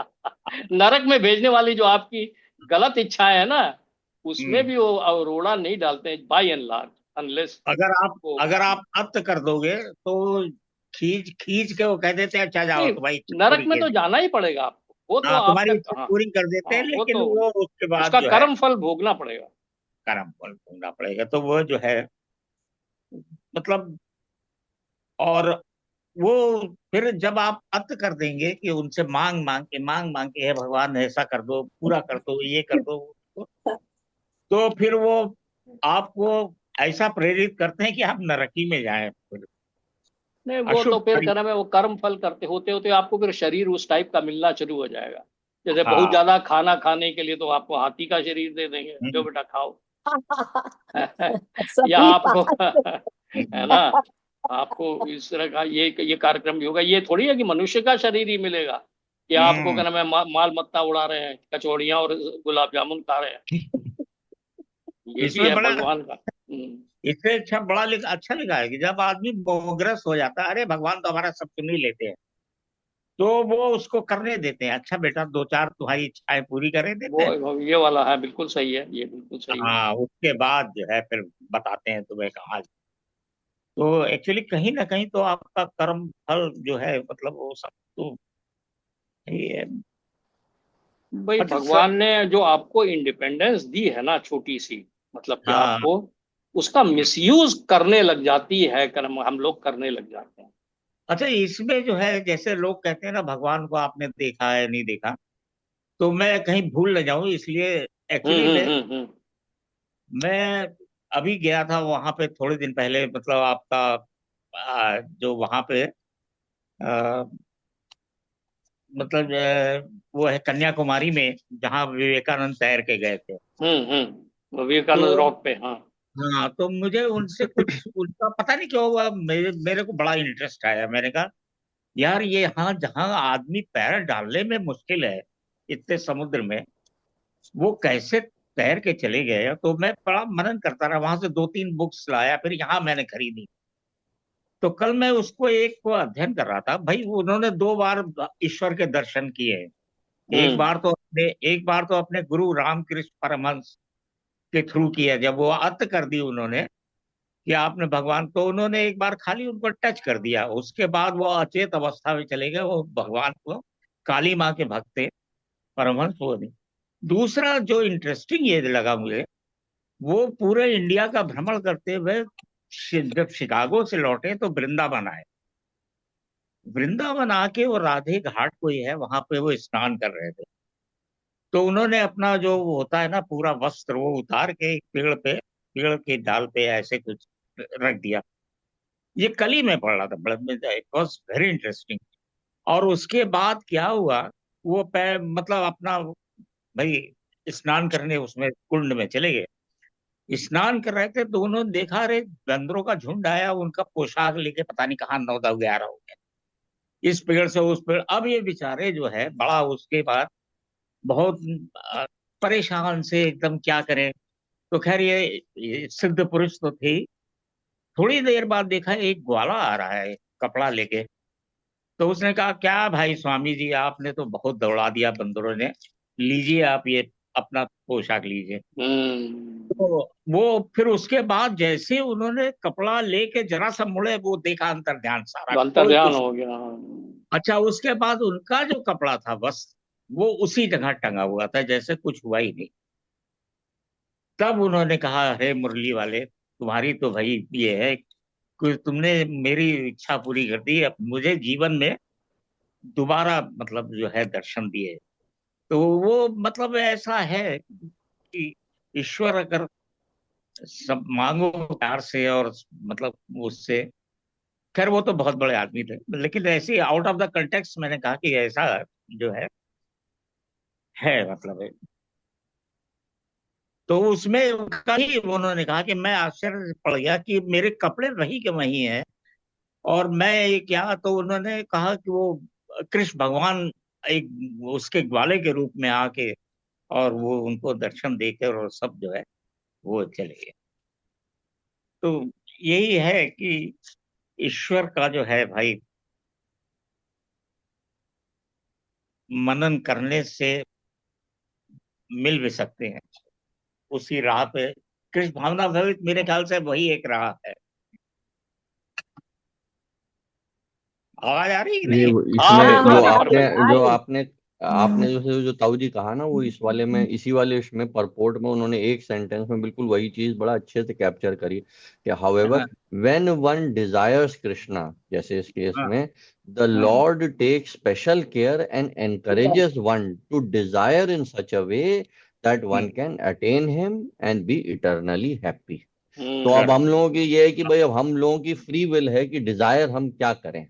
नरक में भेजने वाली जो आपकी गलत इच्छाएं है ना, उसमें हम्म, भी वो रोड़ा नहीं डालते हैं बाय एंड लार्ज, अनलेस वो। अगर आप अत कर दोगे तो खींच खींच के वो कह देते हैं अच्छा जाओ नहीं, तुम्हारी इच्छा नरक पूरी में की तो जाए। जाना ही पड़ेगा आपको, वो तो हाँ तुम्हारी आपका, इच्छा हाँ। पूरी कर देते हाँ हैं, वो लेकिन तो वो उसके बाद उसका जो है कर्म फल भोगना पड़ेगा। कर्म फल भोगना पड़ेगा। तो वो जो है मतलब, और वो फिर जब आप अत कर देंगे कि उनसे मांग मांग के, हे भगवान ऐसा कर दो, पूरा कर दो, ये कर दो, तो फिर वो आपको ऐसा प्रेरित करते हैं कि आप नरकी में जाएं, फिर नहीं, वो तो अशुभ फिर फल। क्या नाम है, वो कर्म फल करते होते होते आपको फिर शरीर उस टाइप का मिलना शुरू हो जाएगा। जैसे बहुत हाँ। ज्यादा खाना खाने के लिए तो आपको हाथी का शरीर दे देंगे, जो हम्म, बेटा खाओ। या सही आपको बात। है ना, आपको इस तरह का ये कार्यक्रम भी होगा। ये थोड़ी है कि मनुष्य का शरीर ही मिलेगा कि आपको हम्म। क्या नाम है, माल मत्ता उड़ा रहे हैं, कचौड़ियाँ और गुलाब जामुन खा रहे हैं। ये भी इसमें है बड़ा, भगवान का। इससे अच्छा अच्छा लिखा है कि जब आदमी मोहग्रस्त हो जाता है, अरे भगवान तो हमारा सब सुन ही लेते हैं, तो वो उसको करने देते हैं, अच्छा बेटा दो चार तुम्हारी इच्छाएं पूरी करे देते हैं। वो ये वाला है, बिल्कुल सही है, ये बिल्कुल सही है। हाँ उसके बाद जो है फिर बताते हैं तुम्हें कहाँ। तो एक्चुअली कहीं ना कहीं तो आपका कर्म फल जो है मतलब वो सब तो यही है। भाई अच्छा सर। भगवान ने जो आपको इंडिपेंडेंस दी है ना, छोटी सी, मतलब कि हाँ। आपको उसका मिसयूज करने लग जाती है, कर्म हम लोग करने लग जाते हैं। अच्छा इसमें जो है जैसे लोग कहते हैं ना भगवान को आपने देखा है नहीं देखा, तो मैं कहीं भूल न जाऊं इसलिए एक्चुअली मैं अभी गया था वहां पे थोड़े दिन पहले, मतलब आपका जो वहां पे आ, मतलब वो है कन्याकुमारी में जहाँ विवेकानंद तैर के गए थे। तो विवेकानंद रॉक पे, हाँ। हाँ तो मुझे उनसे कुछ उनका पता नहीं क्यों हुआ, मेरे को बड़ा इंटरेस्ट आया। मैंने कहा यार ये यहाँ जहाँ आदमी पैर डालने में मुश्किल है इतने समुद्र में, वो कैसे तैर के चले गए। तो मैं बड़ा मनन करता रहा, वहां से दो तीन बुक्स लाया, फिर यहाँ मैंने खरीदी। तो कल मैं उसको एक को अध्ययन कर रहा था, भाई उन्होंने दो बार ईश्वर के दर्शन किए। हम्म एक बार तो अपने गुरु रामकृष्ण परमहंस के थ्रू किया, जब वो अत कर दी उन्होंने कि आपने भगवान, तो उन्होंने एक बार खाली उनको टच कर दिया, उसके बाद वो अचेत अवस्था में चले गए, वो भगवान को, काली माँ के भक्त थे परमहंस वो नहीं। दूसरा जो इंटरेस्टिंग ये लगा मुझे, वो पूरे इंडिया का भ्रमण करते हुए जब शिकागो से लौटे तो वृंदावन आए। वृंदावन आके वो राधे घाट कोई है वहां पे वो स्नान कर रहे थे। तो उन्होंने अपना जो वो होता है ना पूरा वस्त्र वो उतार के एक पेड़ के डाल पे ऐसे कुछ रख दिया। ये कल ही मैं पढ़ रहा था, बड़ा इट वॉज वेरी इंटरेस्टिंग। और उसके बाद क्या हुआ, वो पैर मतलब अपना भाई स्नान करने उसमें कुंड में चले गए। स्नान कर रहे थे तो उन्होंने देखा अरे बंदरों का झुंड आया, उनका पोशाक लेके पता नहीं कहाँ 9 10 11 हो गया, इस पेड़ से उस पेड़। अब ये बेचारे जो है बड़ा उसके बाद बहुत अ, परेशान से एकदम क्या करें। तो खैर ये सिद्ध पुरुष तो थे ही। थोड़ी देर बाद देखा एक ग्वाला आ रहा है कपड़ा लेके। तो उसने कहा क्या भाई स्वामी जी आपने तो बहुत दौड़ा दिया बंदरों ने, लीजिए आप ये अपना पोशाक लीजिए। तो वो फिर उसके बाद जैसे उन्होंने कपड़ा लेके जरा सा मुड़े, वो देखा अंतर ध्यान सारा कोई अंतर्ध्यान कुछ। हो गया। अच्छा उसके बाद उनका जो कपड़ा था बस वो उसी जगह टंगा हुआ था, जैसे कुछ हुआ ही नहीं। तब उन्होंने कहा अरे मुरली वाले तुम्हारी तो भाई ये है कि तुमने मेरी इच्छा पूरी कर दी, अब मुझे जीवन में दोबारा मतलब जो है दर्शन दिए। तो वो मतलब ऐसा है कि ईश्वर अगर सब मांगो प्यार से और मतलब उससे, खैर वो तो बहुत बड़े आदमी थे, लेकिन ऐसे आउट ऑफ द कंटेक्स्ट मैंने कहा कि ऐसा जो है मतलब है। तो उसमें कहीं उन्होंने कहा कि मैं आश्चर्य पड़ गया कि मेरे कपड़े वही के वही हैं, और मैं ये क्या, तो उन्होंने कहा कि वो कृष्ण भगवान एक उसके ग्वाले के रूप में आके और वो उनको दर्शन देकर और सब जो है वो चले गए। तो यही है कि ईश्वर का जो है भाई, मनन करने से मिल भी सकते हैं। उसी राह पे कृष्ण भावना भवित मेरे ख्याल से वही एक राह है। आवाज आ रही है कि ये नहीं? हाँ इसमें बिल्कुल जो आ रही है, आपने परफेक्ट। जो आपने आपने जो ताऊ जी कहा ना, वो इस वाले में, इसी वाले इसमें परपोर्ट में उन्होंने एक सेंटेंस में बिल्कुल वही चीज बड़ा अच्छे से कैप्चर करी कि हाउएवर हाँ, व्हेन वन डिजायर्स कृष्णा, जैसे इस केस हाँ, में, द हाँ, lord takes special care and encourages one to desire in such a way that one can attain him and be eternally happy. तो अब करेक्ट। हम लोगों की ये है कि भाई, अब हम लोगों की फ्री विल है कि डिजायर हम क्या करें।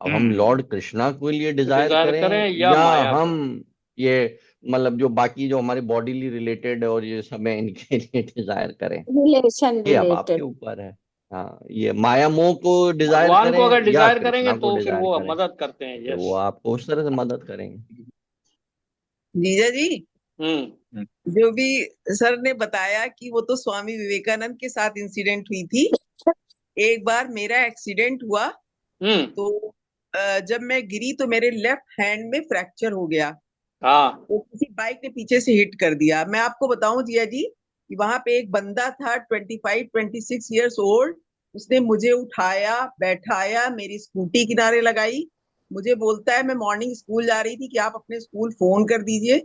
अब हम हम्म, लॉर्ड कृष्णा के लिए डिजायर डिजायर करें करें, या या माया हम को। ये मतलब जो बाकी जो हमारे बॉडीली रिलेटेड और ये सब है इनके लिए डिजायर करें। रिलेशन ये अब आपके रिलेटेड। ऊपर है। हाँ, ये माया मोह को डिजायर भगवान को करें अगर या डिजायर करेंगे कृष्णा को तो फिर डिजायर वो करें, मदद करते हैं। तो यस। वो आपको उस तरह से मदद करेंगे। जीजा जी, हम्म। जो भी सर ने बताया कि वो तो स्वामी विवेकानंद के साथ इंसिडेंट हुई थी। एक बार मेरा एक्सीडेंट हुआ, हम्म। तो जब मैं गिरी तो मेरे लेफ्ट हैंड में फ्रैक्चर हो गया। हाँ। तो किसी बाइक ने पीछे से हिट कर दिया। मैं आपको बताऊं जिया जी कि वहां पे एक बंदा था 25-26 ईयर्स ओल्ड। उसने मुझे उठाया, बैठाया, मेरी स्कूटी किनारे लगाई, मुझे बोलता है, मैं मॉर्निंग स्कूल जा रही थी, कि आप अपने स्कूल फोन कर दीजिए।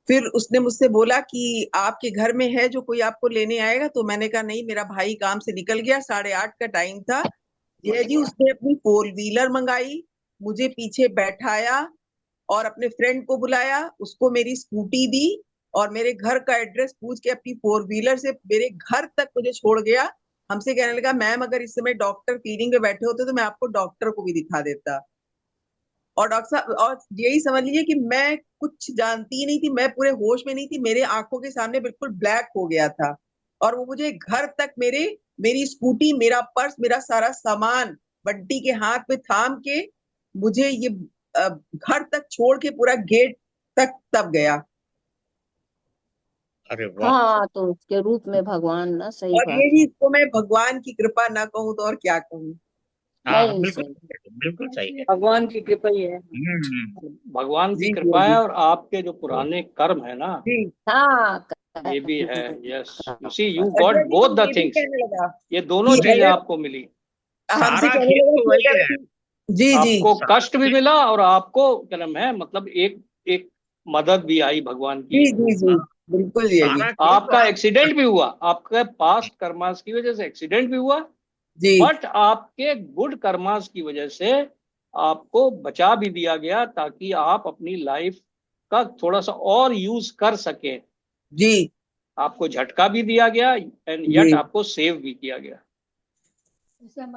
फिर उसने मुझसे बोला कि आपके घर में है जो कोई आपको लेने आएगा। तो मैंने कहा नहीं, मेरा भाई काम से निकल गया, 8:30 का टाइम था। जय जी, उसने अपनी 4 व्हीलर मंगाई, मुझे पीछे बैठाया और अपने फ्रेंड को बुलाया, उसको मेरी स्कूटी दी और मेरे घर का एड्रेस पूछ के अपनी 4 व्हीलर से मेरे घर तक मुझे छोड़ गया। हमसे कहने लगा, मैम अगर इस समय डॉक्टर क्लिनिक में बैठे होते तो मैं आपको डॉक्टर को भी दिखा देता। और डॉक्टर साहब, और यही समझ लीजिए कि मैं कुछ जानती ही नहीं थी, मैं पूरे होश में नहीं थी, मेरे आंखों के सामने बिल्कुल ब्लैक हो गया था। और वो मुझे घर तक मेरी स्कूटी, मेरा पर्स, मेरा सारा सामान बंटी के हाथ में थाम के मुझे ये घर तक छोड़ के पूरा गेट तक तब गया। अरे वाह। हाँ, तो उसके रूप में भगवान ना, सही और बात यही, है। इसको मैं भगवान की कृपा ना कहूं तो और क्या कहूं। हाँ, नहीं बिल्कुल, सही। बिल्कुल सही है। भगवान की कृपा ही है। भगवान की जी जी कृपा है जी और आपके जो पुराने कर्म है ना, जी। हाँ, ये भी है। यस, यू सी यू और गॉट जय जी वो बोथ द ये भी थिंग्स। कहने लगा ये कि दोनों चीजें अगर आपको मिली। हमसे सारा कहने खेल लगा तो कि वही अगर है। जी जी आपको सारा कष्ट भी खेल। मिला और आपको क्या नाम है, मतलब एक एक मदद भी आई भगवान की जी जी रूप में। जी, बिल्कुल जी जी सारा खेल तो आपका आप। एक्सीडेंट भी हुआ, आपके पास्ट कर्मास की वजह से एक्सीडेंट भी हुआ, जी बट आपके गुड कर्मास की वजह से आपको बचा भी दिया गया ताकि आप अपनी लाइफ का थोड़ा सा और यूज कर सके। जी आपको झटका भी दिया गया एंड यट जी आपको सेव भी किया गया।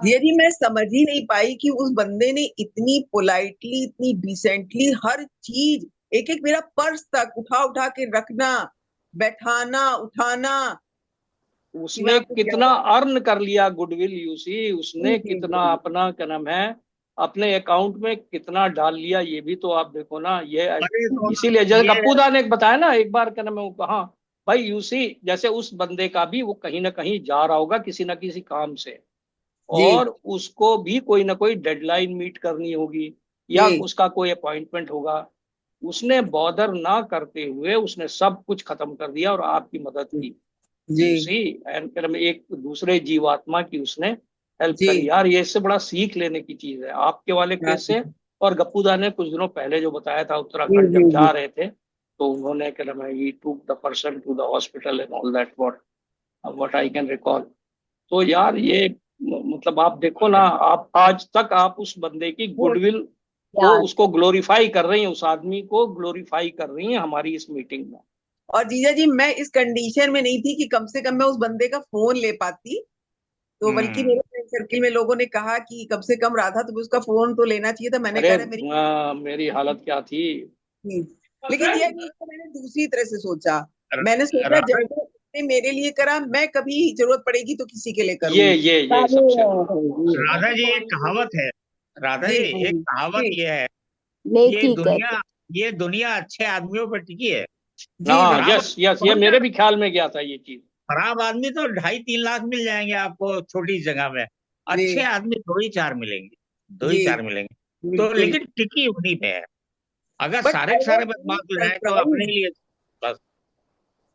ये जी, मैं समझ ही नहीं पाई कि उस बंदे ने इतनी पोलाइटली, इतनी डिसेंटली हर चीज, एक एक मेरा पर्स तक उठा उठा के रखना, बैठाना, उठाना, कि मैं उसने आपको क्या कितना बताऊं। अर्न कर लिया गुडविल, यूसी जी उसने जी कितना जी अपना क्या नाम है, अपने अकाउंट में कितना डाल लिया, ये भी तो आप देखो ना। ये अरे तो इसीलिए जैसे ये गप्पू दा ने एक बताया ना एक बार, क्या नाम है वो कहा, भाई यूसी जैसे उस बंदे का भी वो कहीं ना कहीं जा रहा होगा किसी ना किसी काम से, जी और उसको भी कोई ना कोई डेडलाइन मीट करनी होगी या जी उसका कोई अपॉइंटमेंट होगा। उसने बॉदर ना करते हुए उसने सब कुछ खत्म कर दिया और आपकी मदद की। जी यू सी एंड एक दूसरे जीवात्मा की उसने हेल्प जी करी। यार ये इससे बड़ा सीख लेने की चीज है आपके वाले हाँ, केस से। और गप्पूदा ने कुछ दिनों पहले जो बताया था, जी उत्तराखंड जी जब जी जा रहे थे तो उन्होंने क्या नाम है, he took the person to the hospital and all that, what I can recall. तो यार ये मतलब आप देखो ना, आप आज तक आप उस बंदे की वो। गुडविल को, याद उसको ग्लोरीफाई कर रही हैं, उस आदमी को ग्लोरीफाई कर रही हैं हमारी इस मीटिंग में। और जीजा जी, मैं इस कंडीशन में नहीं थी कि कम से कम मैं उस बंदे का फोन ले पाती। तो बल्कि हम्म, मेरे फ्रेंड सर्किल में लोगों ने कहा कि कम से कम राधा तुम्हें उसका फोन तो लेना चाहिए था। मैंने अरे कहा मेरी मेरी हालत क्या थी। थी। लेकिन जीजा जी, इसको मैंने दूसरी तरह से सोचा। मैंने सोचा राधा जैसे उसने मेरे लिए करा, मैं कभी जरूरत पड़ेगी तो किसी के लिए ये करूंगी। ये सारे सबसे राधा जी एक कहावत है। राधा जी जी एक कहावत जी ये है, ये नेकी करके। दुनिया ये दुनिया अच्छे आदमियों पर टिकी है। जी हाँ। बिल्कुल। खराब यस यस, ये बहुत मेरे ज्यादा। भी ख्याल में गया था ये चीज। खराब आदमी तो 2.5-3 लाख मिल जाएंगे आपको छोटी जगह में। अच्छे जी आदमी दो ही चार मिलेंगे, दो ही जी चार मिलेंगे। तो बिल्कुल। लेकिन टिकी उन्हीं पे है। अगर बट सारे आई के वाज सारे बदमाश हो रियली जाए तो अपने सरप्राइज। लिए बस।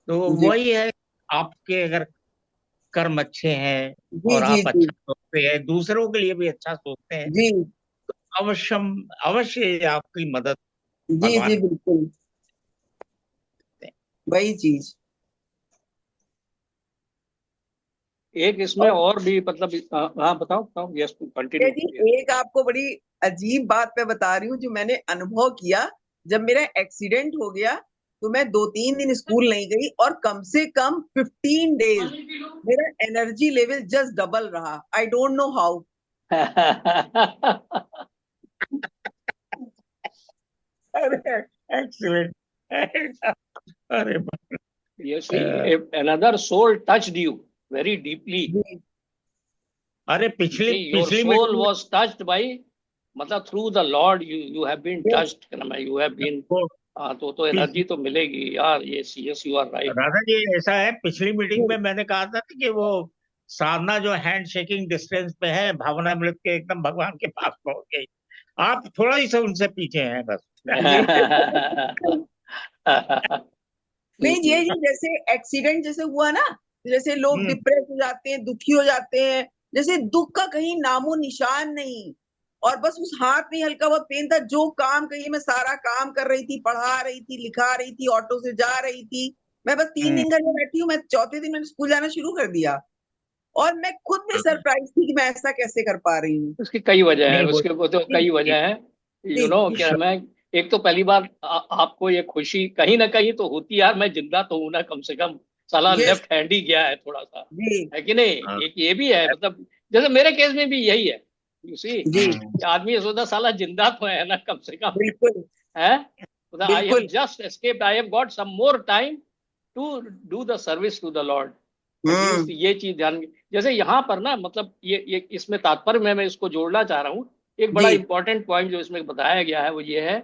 तो जी वही है, आपके अगर कर्म अच्छे हैं जी और जी आप जी अच्छा सोचते हैं, दूसरों के लिए भी अच्छा सोचते हैं, जी अवश्य अवश्य आपकी मदद जी जी भगवान बिल्कुल करते हैं। वही चीज। एक इसमें और और भी मतलब हाँ बताओ बताओ, यस ये कंटिन्यू जी कीजिए। एक आपको बड़ी अजीब बात मैं बता रही हूँ जो मैंने अनुभव किया। जब मेरा एक्सीडेंट हो गया तो मैं 2-3 दिन स्कूल नहीं गई और कम से कम 15 डेज मेरा एनर्जी लेवल जस्ट डबल रहा। I don't know how. अरे एक्सीलेंट। अरे You see, if another soul touched you very deeply, जी अरे you पिछली see, your पिछली soul meeting was touched by, मतलब through the Lord, you have been yes, touched, you have been, में तो energy तो मिलेगी यार। Yes yes, you are right. Radha ji, ऐसा है, पिछली जी मीटिंग में मैंने कहा था कि वो साधना जो हैंड शेकिंग डिस्टेंस पे है, भावना मृत के एकदम भगवान के पास पहुंच गई। आप थोड़ा ही से उनसे पीछे हैं बस। जी नहीं ये जी जैसे एक्सीडेंट जैसे हुआ ना, जैसे लोग हम्म, डिप्रेस हो जाते हैं, दुखी हो जाते हैं, जैसे दुख का कहीं नामो निशान नहीं। और बस उस हाथ में हल्का बहुत पेन था। जो काम कही मैं सारा काम कर रही थी, पढ़ा रही थी, लिखा रही थी, ऑटो से जा रही थी। मैं बस 3 दिन घर में बैठी हूँ। मैं चौथे दिन मैंने स्कूल जाना शुरू कर दिया और मैं खुद भी सरप्राइज थी कि मैं ऐसा कैसे कर पा रही हूँ। उसकी कई वजह है, नहीं वो उसके वो तो कई वजह है। जी क्या ईश्वर। मैं, एक तो पहली बार आपको ये खुशी कहीं ना कहीं तो होती है यार, मैं जिंदा तो हूं ना कम से कम, साला यस लेफ्ट हैंड ही गया है थोड़ा सा, जी है कि नहीं। हाँ, एक ये भी है, मतलब जैसे मेरे केस में भी यही है। यू सी, जी आदमी ये सोचता साला जिंदा तो है ना कम से कम, बिल्कुल है। मतलब आई हैव बिल्कुल। Just escaped, I have got some more time to do the service to the lord. At least hmm ये चीज ध्यान में, जैसे यहाँ पर ना, मतलब ये इसमें तात्पर्य में मैं इसको जोड़ना चाह रहा हूँ। एक बड़ा जी इंपॉर्टेंट पॉइंट जो इसमें बताया गया है वो ये है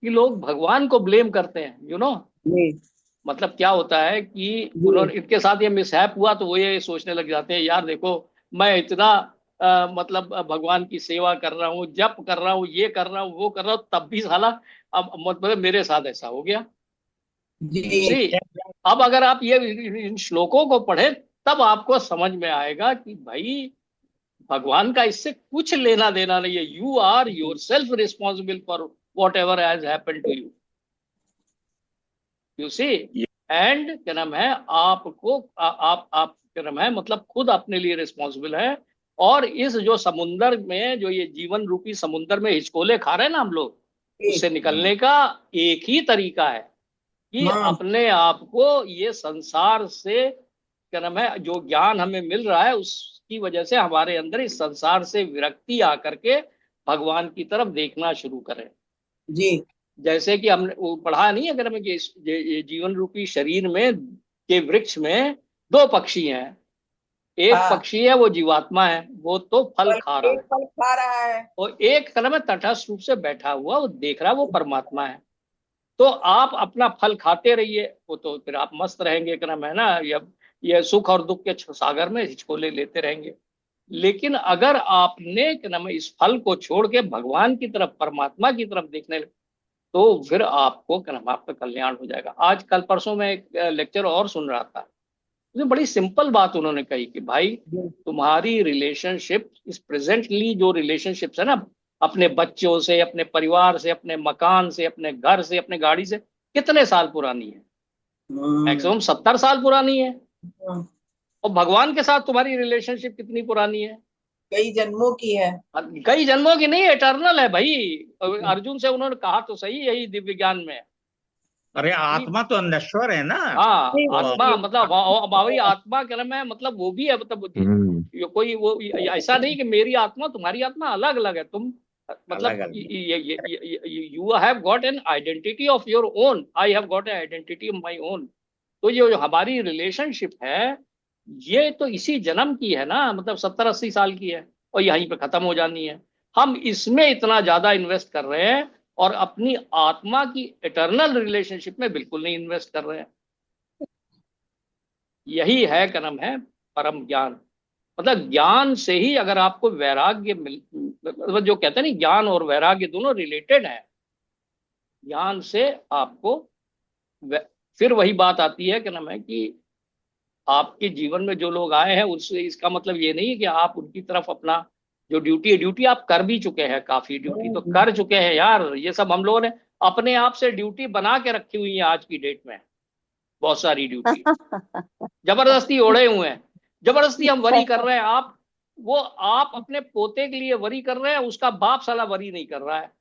कि लोग भगवान को ब्लेम करते हैं, जी मतलब क्या होता है कि जी उन्होंने, इनके साथ ये मिसहैप हुआ तो वो ये सोचने लग जाते हैं, यार देखो मैं इतना मतलब भगवान की सेवा कर रहा हूँ, जप कर रहा हूँ, ये कर रहा हूँ, वो कर रहा हूँ, तब भी साला अब मतलब मेरे साथ ऐसा हो गया। यू सी, जी अब अगर आप ये इन श्लोकों को पढ़े तब आपको समझ में आएगा कि भाई भगवान का इससे कुछ लेना देना नहीं है। You are yourself responsible for whatever has happen to you. You see, and क्या नाम है, आपको आप क्या नाम है, मतलब खुद अपने लिए रिस्पॉन्सिबल है। और इस जो समुंदर में, जो ये जीवन रूपी समुंदर में हिचकोले खा रहे हैं ना हम लोग, जी उससे निकलने का एक ही तरीका है कि हाँ अपने आप को ये संसार से, क्या नाम है, जो ज्ञान हमें मिल रहा है उसकी वजह से हमारे अंदर इस संसार से विरक्ति आकर के भगवान की तरफ देखना शुरू करें। जी जैसे कि हमने वो पढ़ा नहीं है अगर हमें कि ये जीवन रूपी शरीर में के वृक्ष में दो पक्षी हैं। एक हाँ पक्षी है वो जीवात्मा है, वो तो फल फल खा रहा एक है। फल खा रहा है। और एक कलम है तटस्थ रूप से बैठा हुआ, वो देख रहा है, वो परमात्मा है। तो आप अपना फल खाते रहिए, वो तो फिर आप मस्त रहेंगे, क्रम है ना, ये सुख और दुख के सागर में हिचकोले लेते रहेंगे। लेकिन अगर आपने क्या नाम है इस फल को छोड़ के भगवान की तरफ, परमात्मा की तरफ देखने लगे, तो फिर आपको क्या नाम है, आपका कल्याण हो जाएगा। आज कल परसों में एक लेक्चर और सुन रहा था, उसमें बड़ी सिंपल बात उन्होंने कही कि भाई जी तुम्हारी रिलेशनशिप इस प्रेजेंटली जो रिलेशनशिप्स है ना, अपने बच्चों से, अपने परिवार से, अपने मकान से, अपने घर से, अपने गाड़ी से, कितने साल पुरानी है? हम्म मैक्सिमम 70 साल पुरानी है। हम्म, और भगवान के साथ तुम्हारी रिलेशनशिप कितनी पुरानी है? कई जन्मों की है। कई जन्मों की नहीं, एटर्नल है भाई। अर्जुन से उन्होंने कहा तो सही, यही दिव्य ज्ञान में अरे कि आत्मा तो नश्वर है ना। हाँ, जी तो आत्मा मतलब भावी आत्मा क्या नाम है, मतलब वो भी है, मतलब हम्म ये कोई वो ऐसा नहीं कि मेरी आत्मा तुम्हारी आत्मा अलग अलग है। तुम अलग मतलब अलग। You have got an identity of your own, I have got an identity of my own. तो ये जो हमारी रिलेशनशिप है, ये तो इसी जन्म की है ना, मतलब 70-80 साल की है और यहीं पे खत्म हो जानी है। हम इसमें इतना ज्यादा इन्वेस्ट कर रहे हैं और अपनी आत्मा की इटर्नल रिलेशनशिप में बिल्कुल नहीं इन्वेस्ट कर रहे हैं। यही है क्या नाम है, परम ज्ञान। मतलब ज्ञान से ही अगर आपको वैराग्य मिल, मतलब जो कहते हैं ना ज्ञान और वैराग्य दोनों रिलेटेड है। ज्ञान से आपको वै- फिर वही बात आती है कि नाम है कि आपके जीवन में जो लोग आए हैं उससे इसका मतलब ये नहीं है कि आप उनकी तरफ अपना जो ड्यूटी है, ड्यूटी आप कर भी चुके हैं, काफी ड्यूटी तो कर चुके हैं यार। ये सब हम लोगों ने अपने आप से ड्यूटी बना के रखी हुई है आज की डेट में। बहुत सारी ड्यूटी जबरदस्ती ओढ़े हुए हैं, जबरदस्ती हम वरी कर रहे हैं। आप वो आप अपने पोते के लिए वरी कर रहे हैं, उसका बाप साला वरी नहीं कर रहा है।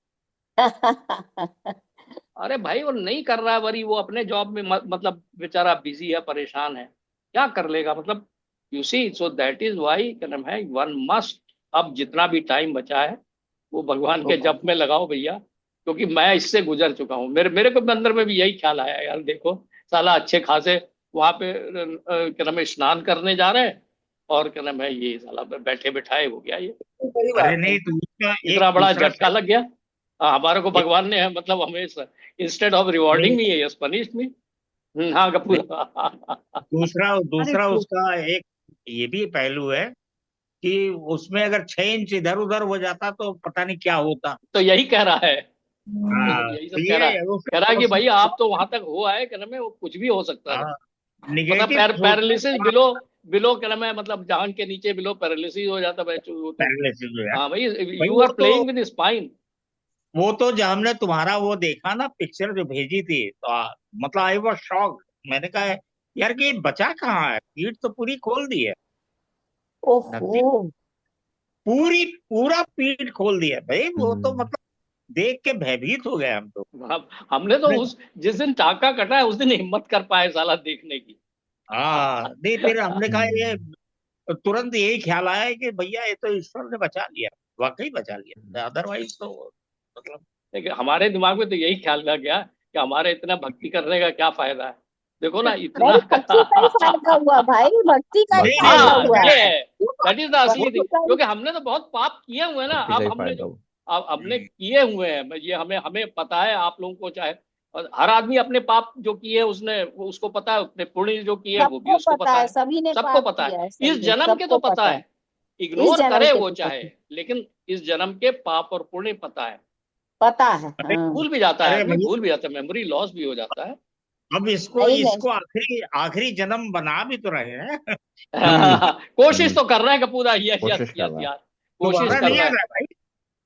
अरे भाई वो नहीं कर रहा है वरी, वो अपने जॉब में मतलब बेचारा बिजी है, परेशान है, क्या कर लेगा मतलब। You see, so that is why क्या नाम है, वन मस्ट अब जितना भी टाइम बचा है वो भगवान के जप में लगाओ भैया। क्योंकि मैं इससे गुजर चुका हूँ, मेरे मेरे को अंदर में भी यही ख्याल आया यार, देखो साला अच्छे खासे वहां पे क्या नाम है स्नान करने जा रहे हैं, और क्या नाम है ये साला बैठे बैठाए हो गया ये, सही अरे बात है। नहीं तो उसका एक इतना बड़ा दूसरा झटका लग गया। हमारे को एक, भगवान ने मतलब हमें इंस्टेड ऑफ नहीं रिवॉर्डिंग मी यस पनिश्ड मी। हाँ नहीं, कपूर। दूसरा अरे दूसरा तो उसका एक ये भी पहलू है कि उसमें अगर 6 इंच इधर उधर हो जाता तो पता नहीं क्या होता। तो यही कह रहा है, ये हाँ यही तो सब कह रहा है, ये कह रहा है कि भाई उसमें आप तो वहां तक हो आए, क्या नाम है वो कुछ भी हो सकता था। हाँ मतलब निगेटिव सोचना पैरालिसिस बड़ा बिलो, बिलो क्या नाम है मतलब जांग के नीचे बिलो पैरालिसिस हो जाता भाई वो तो। पैरालिसिस हो हाँ जाता। भाई, भाई you are playing with spine. वो तो जब हमने तुम्हारा वो देखा ना पिक्चर जो भेजी थी तो मतलब आई वाज शॉक। मैंने कहा यार कि ये बचा कहाँ है, पीठ तो पूरी खोल दी है। ओहो। नथी पूरी पूरा पीठ खोल दिया भाई, वो तो मतलब देख के भयभीत हो गए हम तो। हमने तो उस जिस दिन टाका कटा है उस दिन हिम्मत कर पाए साला देखने की। हाँ नहीं फिर हमने कहा ये तुरंत यही ख्याल आया है कि भैया ये तो ईश्वर ने बचा लिया, वाकई बचा लिया, अदरवाइज तो मतलब। देखिए, हमारे दिमाग में तो यही ख्याल रह गया कि हमारे इतना भक्ति करने का क्या फायदा है। देखो ना इतना नहीं, भक्ति का ही फायदा हुआ भाई, भक्ति का ही नहीं नहीं फायदा हाँ हुआ। ये है, दैट इज द असली थिंग। भक्ति का ही। क्योंकि हमने तो बहुत पाप किए हुए हैं ना, भक्ति का अब ही हमने फायदा जो हो। अब हमने किए हुए हैं ये हमें हमें पता है, आप लोगों को चाहे, और हर आदमी अपने पाप जो किए उसने उसको पता है, अपने पुण्य जो किए वो भी सबको उसको पता पता है, है, सभी ने सबको पाप पता है। किया है, इस सही है, जन्म के तो सबको पता पता है। है, इस इग्नोर जन्म करे के वो तो चाहे, पता है। लेकिन इस जन्म के पाप और पुण्य पता है। पता है, अरे हाँ। भूल भी जाता है अरे आदमी, भैया भूल भी जाता है, मेमोरी लॉस भी हो जाता है। अब इसको नहीं नहीं। इसको आखिरी आखिरी जन्म बना भी तो रहे हैं। कोशिश हम्म, तो कर रहे हैं कपूरा, यस यस कोशिश कर यस रहा है। यार, कोशिश दोबारा कर बिल्कुल, नहीं रहे आ हैं। रहा भाई,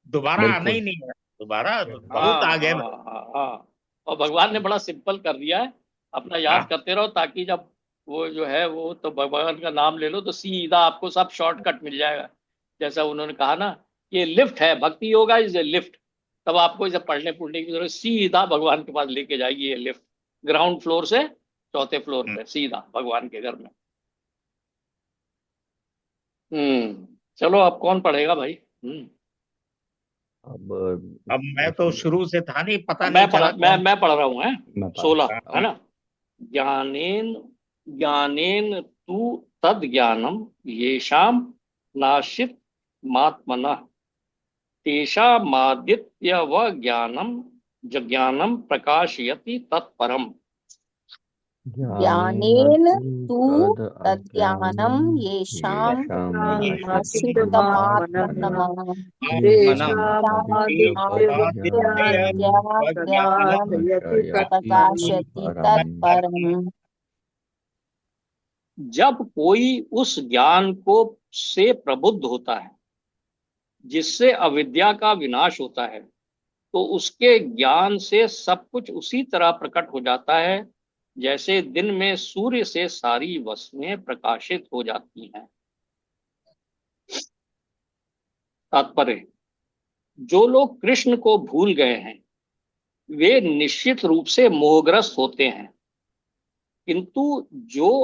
दोबारा आना ही बिल्कुल। नहीं है, दोबारा बहुत हाँ आगे हाँ हाँ हाँ। और भगवान ने बड़ा सिंपल कर दिया है, अपना याद हाँ करते रहो, ताकि जब वो जो है वो तो भगवान का नाम ले लो तो सीधा आपको सब शॉर्टकट मिल जाएगा। जैसा उन्होंने कहा ना, ये लिफ्ट है, भक्ति योगा इज ए लिफ्ट। तब आपको इसे पढ़ने पढ़ने की जरूरत, सीधा भगवान के पास लेके जाएगी ये लिफ्ट, ग्राउंड फ्लोर से चौथे फ्लोर पे सीधा भगवान के घर में। चलो अब कौन पढ़ेगा भाई। अब अब मैं तो उसमें शुरू से था नहीं, पता अब नहीं चला कौन। मैं पढ़ रहा हूँ है, मैं पास। 16 है हाँ, ना। ज्ञानेन ज्ञानेन तु तद ज्ञानम येषाम नाशित मात्मनः तेषामादित्य व ज्ञानम ज्ञानम प्रकाशयति तत्परम। ज्ञानेन ज्ञानेन तु तु तद् तज्ज्ञानम् अज्ञानं येषाम् येषां नाशितं नाशितमात्मनः आत्मना तेषामादित्य ज्ञानम् प्रकाशयति प्रकाशति तत्परम्। तत्परम्। जब कोई उस ज्ञान को से प्रबुद्ध होता है जिससे अविद्या का विनाश होता है, तो उसके ज्ञान से सब कुछ उसी तरह प्रकट हो जाता है जैसे दिन में सूर्य से सारी वस्तुएं प्रकाशित हो जाती हैं। तात्पर्य, जो लोग कृष्ण को भूल गए हैं वे निश्चित रूप से मोहग्रस्त होते हैं, किंतु जो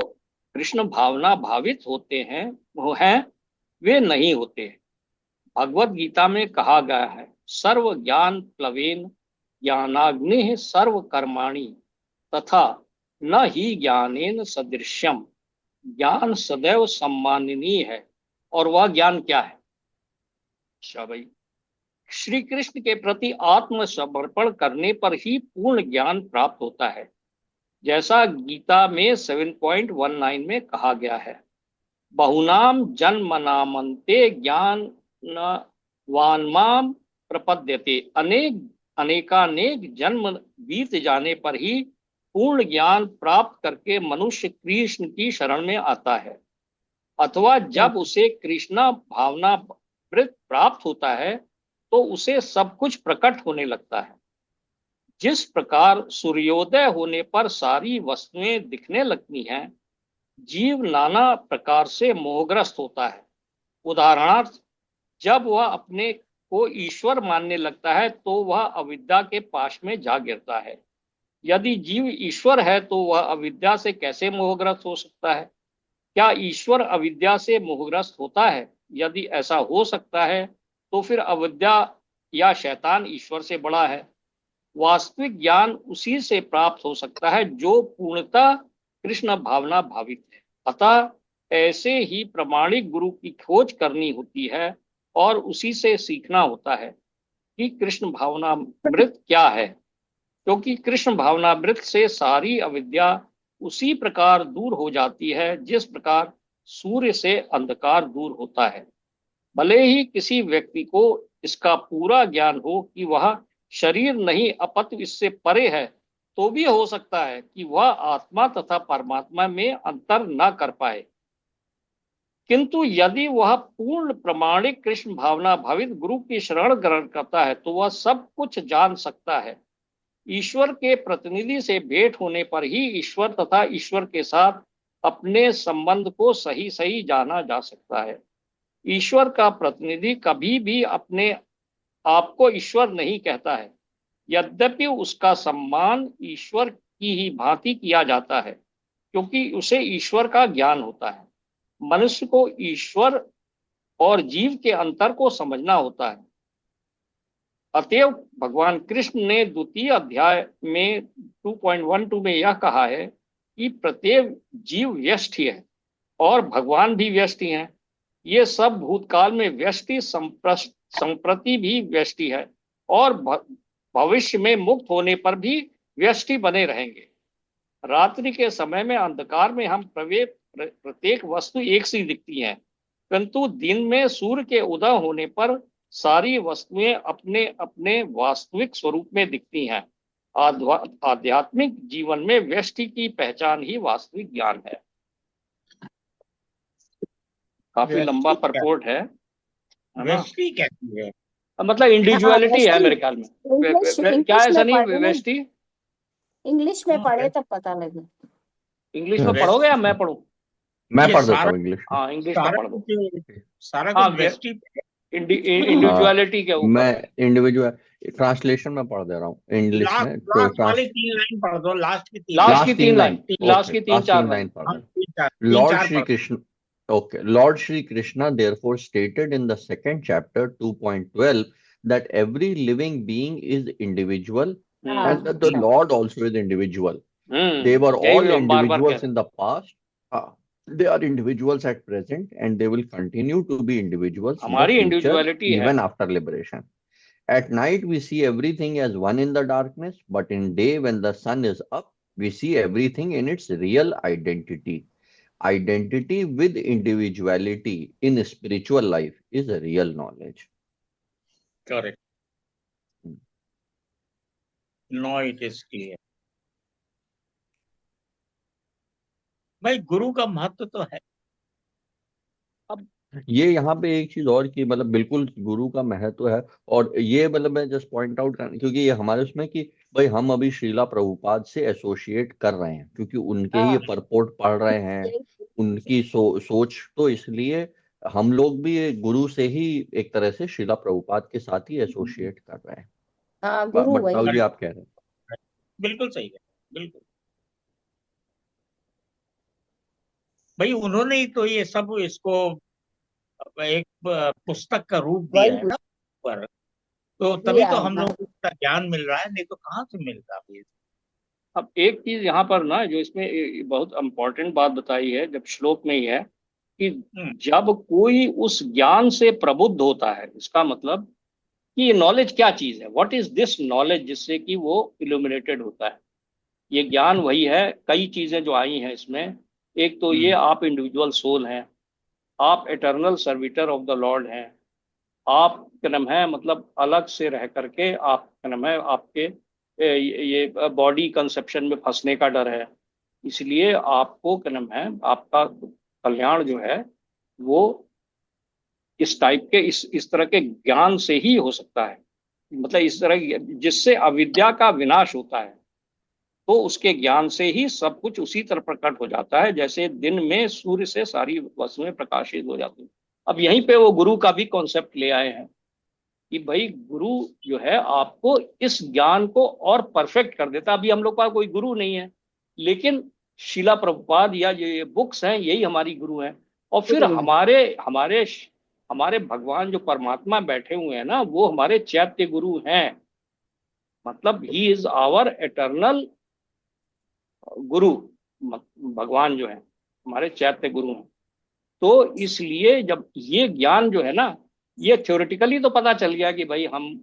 कृष्ण भावना भावित होते हैं वो हैं वे नहीं होते। भगवत गीता में कहा गया है, सर्व ज्ञान प्लवेन ज्ञानाग्नि सर्व कर्माणि तथा न ही ज्ञानेन सदृश्यम। ज्ञान सदैव सम्माननीय है। और वह ज्ञान क्या है? अच्छा भाई, श्री कृष्ण के प्रति आत्मसमर्पण करने पर ही पूर्ण ज्ञान प्राप्त होता है, जैसा गीता में 7.19 में कहा गया है। बहुनाम जन्मनामन्ते ज्ञान वान्माम प्रपद्यते। अनेकानेक जन्म बीत जाने पर ही पूर्ण ज्ञान प्राप्त करके मनुष्य कृष्ण की शरण में आता है, अथवा जब उसे कृष्णा भावनामृत प्राप्त होता है तो उसे सब कुछ प्रकट होने लगता है। जिस प्रकार सूर्योदय होने पर सारी वस्तुएं दिखने लगती हैं, जीव नाना प्रकार से मोहग्रस्त होता है। उदाहरणार्थ, जब वह अपने को ईश्वर मानने लगता है तो वह अविद्या के पाश में जा गिरता है। यदि जीव ईश्वर है तो वह अविद्या से कैसे मोहग्रस्त हो सकता है? क्या ईश्वर अविद्या से मोहग्रस्त होता है? यदि ऐसा हो सकता है तो फिर अविद्या या शैतान ईश्वर से बड़ा है। वास्तविक ज्ञान उसी से प्राप्त हो सकता है जो पूर्णतः कृष्ण भावना भावित है। अतः ऐसे ही प्रामाणिक गुरु की खोज करनी होती है और उसी से सीखना होता है कि कृष्ण भावनामृत क्या है, क्योंकि कृष्ण भावनामृत से सारी अविद्या उसी प्रकार दूर हो जाती है जिस प्रकार सूर्य से अंधकार दूर होता है। भले ही किसी व्यक्ति को इसका पूरा ज्ञान हो कि वह शरीर नहीं अपितु इससे परे है, तो भी हो सकता है कि वह आत्मा तथा परमात्मा में अंतर न कर पाए। किंतु यदि वह पूर्ण प्रमाणिक कृष्ण भावना भावित गुरु की शरण ग्रहण करता है तो वह सब कुछ जान सकता है। ईश्वर के प्रतिनिधि से भेंट होने पर ही ईश्वर तथा ईश्वर के साथ अपने संबंध को सही सही जाना जा सकता है। ईश्वर का प्रतिनिधि कभी भी अपने आप को ईश्वर नहीं कहता है, यद्यपि उसका सम्मान ईश्वर की ही भांति किया जाता है, क्योंकि उसे ईश्वर का ज्ञान होता है। मनुष्य को ईश्वर और जीव के अंतर को समझना होता है। अतएव भगवान कृष्ण ने द्वितीय अध्याय में 2.12 में यह कहा है कि प्रत्येक जीव व्यष्टि है और भगवान भी व्यष्टि हैं। ये सब भूतकाल में व्यष्टि, संप्रति भी व्यष्टि है और भविष्य में मुक्त होने पर भी व्यष्टि बने रहेंगे। रात्रि के समय में अंधकार में हम प्रत्येक वस्तु एक सी दिखती है, परंतु दिन में सूर्य के उदय होने पर सारी वस्तुएं अपने अपने वास्तविक स्वरूप में दिखती हैं। आध्यात्मिक जीवन में व्यष्टि की पहचान ही वास्तविक ज्ञान है। काफी लंबा परपोर्ट है ना? व्यष्टि कैसी है? मतलब इंडिविजुअलिटी है मेरे ख्याल में। क्या है सनी, व्यष्टि? इंग्लिश में पढ़े तब पता लगे। इंग्लिश में पढ़ोगे या मैं पढ़ूं? मैं पढ़ देता हूँ इंग्लिश। हाँ, इंग्लिश में पढ़ दो। सारा हाँ, कुछ व्यष्टि इंडिविजुअलिटी के ऊपर। मैं इंडिविजुअल ट्रांसलेशन में पढ़ दे रहा हूँ इंग्लिश में। तो वाली 3 लाइन पढ़ दो, लास्ट की 3 लास्ट की 3-4 लाइन पढ़ दो। Lord Shri Krishna, okay, Lord Shri Krishna therefore stated in the second chapter 2.12 that every living being is individual and that the Lord also is individual. They were all individuals in the past. They are individuals at present and they will continue to be individuals in the future, even after liberation. At night we see everything as one in the darkness, but in day when the sun is up, we see everything in its real identity. Identity with individuality in spiritual life is a real knowledge. Correct. No, it is clear. भाई गुरु का महत्व तो है। अब ये यहाँ पे एक चीज और की मतलब बिल्कुल गुरु का महत्व है, और ये मतलब मैं जस्ट पॉइंट आउट करना, क्योंकि ये हमारे उसमें कि भाई हम अभी श्रीला प्रभुपाद से एसोसिएट कर रहे हैं क्योंकि उनके ही परपोर्ट पढ़ रहे हैं, उनकी सोच, तो इसलिए हम लोग भी गुरु से ही एक तरह से श्रीला प्रभुपाद के साथ ही एसोसिएट कर रहे हैं। बट राहुल जी आप कह रहे हैं बिल्कुल सही है, बिल्कुल भाई उन्होंने ही तो ये सब इसको एक पुस्तक का रूप दिया है ना पर, तो तभी तो हम लोगों को इसका ज्ञान मिल रहा है, नहीं तो कहाँ से मिलता है। अब एक चीज यहाँ पर ना जो इसमें बहुत इंपॉर्टेंट बात बताई है, जब श्लोक में ही है कि जब कोई उस ज्ञान से प्रबुद्ध होता है, इसका मतलब कि ये नॉलेज क्या चीज है, व्हाट इज दिस नॉलेज, जिससे कि वो इल्यूमिनेटेड होता है। ये ज्ञान वही है, कई चीजें जो आई हैं इसमें, एक तो ये आप इंडिविजुअल सोल हैं, आप eternal servitor of the Lord हैं। आप क्या नाम है मतलब अलग से रह करके आप क्या नाम है आपके ये बॉडी कंसेप्शन में फंसने का डर है। इसलिए आपको क्या नाम है आपका कल्याण जो है वो इस टाइप के इस तरह के ज्ञान से ही हो सकता है। मतलब इस तरह जिससे अविद्या का विनाश होता है, तो उसके ज्ञान से ही सब कुछ उसी तरह प्रकट हो जाता है जैसे दिन में सूर्य से सारी वस्तुएं प्रकाशित हो जाती हैं। अब यहीं पे वो गुरु का भी कॉन्सेप्ट ले आए हैं कि भाई गुरु जो है आपको इस ज्ञान को और परफेक्ट कर देता है। अभी हम लोग का कोई गुरु नहीं है, लेकिन शिला प्रभुपाद या ये बुक्स हैं यही हमारी गुरु हैं। और फिर हमारे हमारे हमारे भगवान जो परमात्मा बैठे हुए हैं ना, वो हमारे चैत्य गुरु हैं। मतलब ही इज आवर एटर्नल गुरु। भगवान जो है हमारे चैत्य गुरु हैं। तो इसलिए जब ये ज्ञान जो है ना, ये थ्योरेटिकली तो पता चल गया कि भाई हम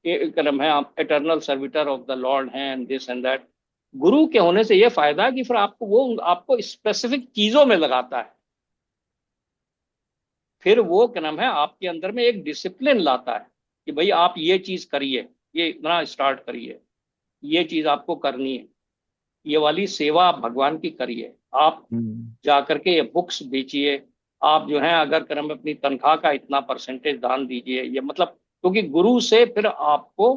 कलम है, आप eternal servitor of the Lord हैं एंड दिस एंड दैट। गुरु के होने से ये फायदा है कि फिर आपको वो आपको स्पेसिफिक चीजों में लगाता है। फिर वो क्या नाम है आपके अंदर में एक डिसिप्लिन लाता है कि भाई आप ये चीज करिए, ये इतना स्टार्ट करिए, ये चीज आपको करनी है, ये वाली सेवा आप भगवान की करिए, आप जा करके ये बुक्स बेचिए, आप जो है अगर क्रम में अपनी तनख्वाह का इतना परसेंटेज दान दीजिए। ये मतलब क्योंकि गुरु से फिर आपको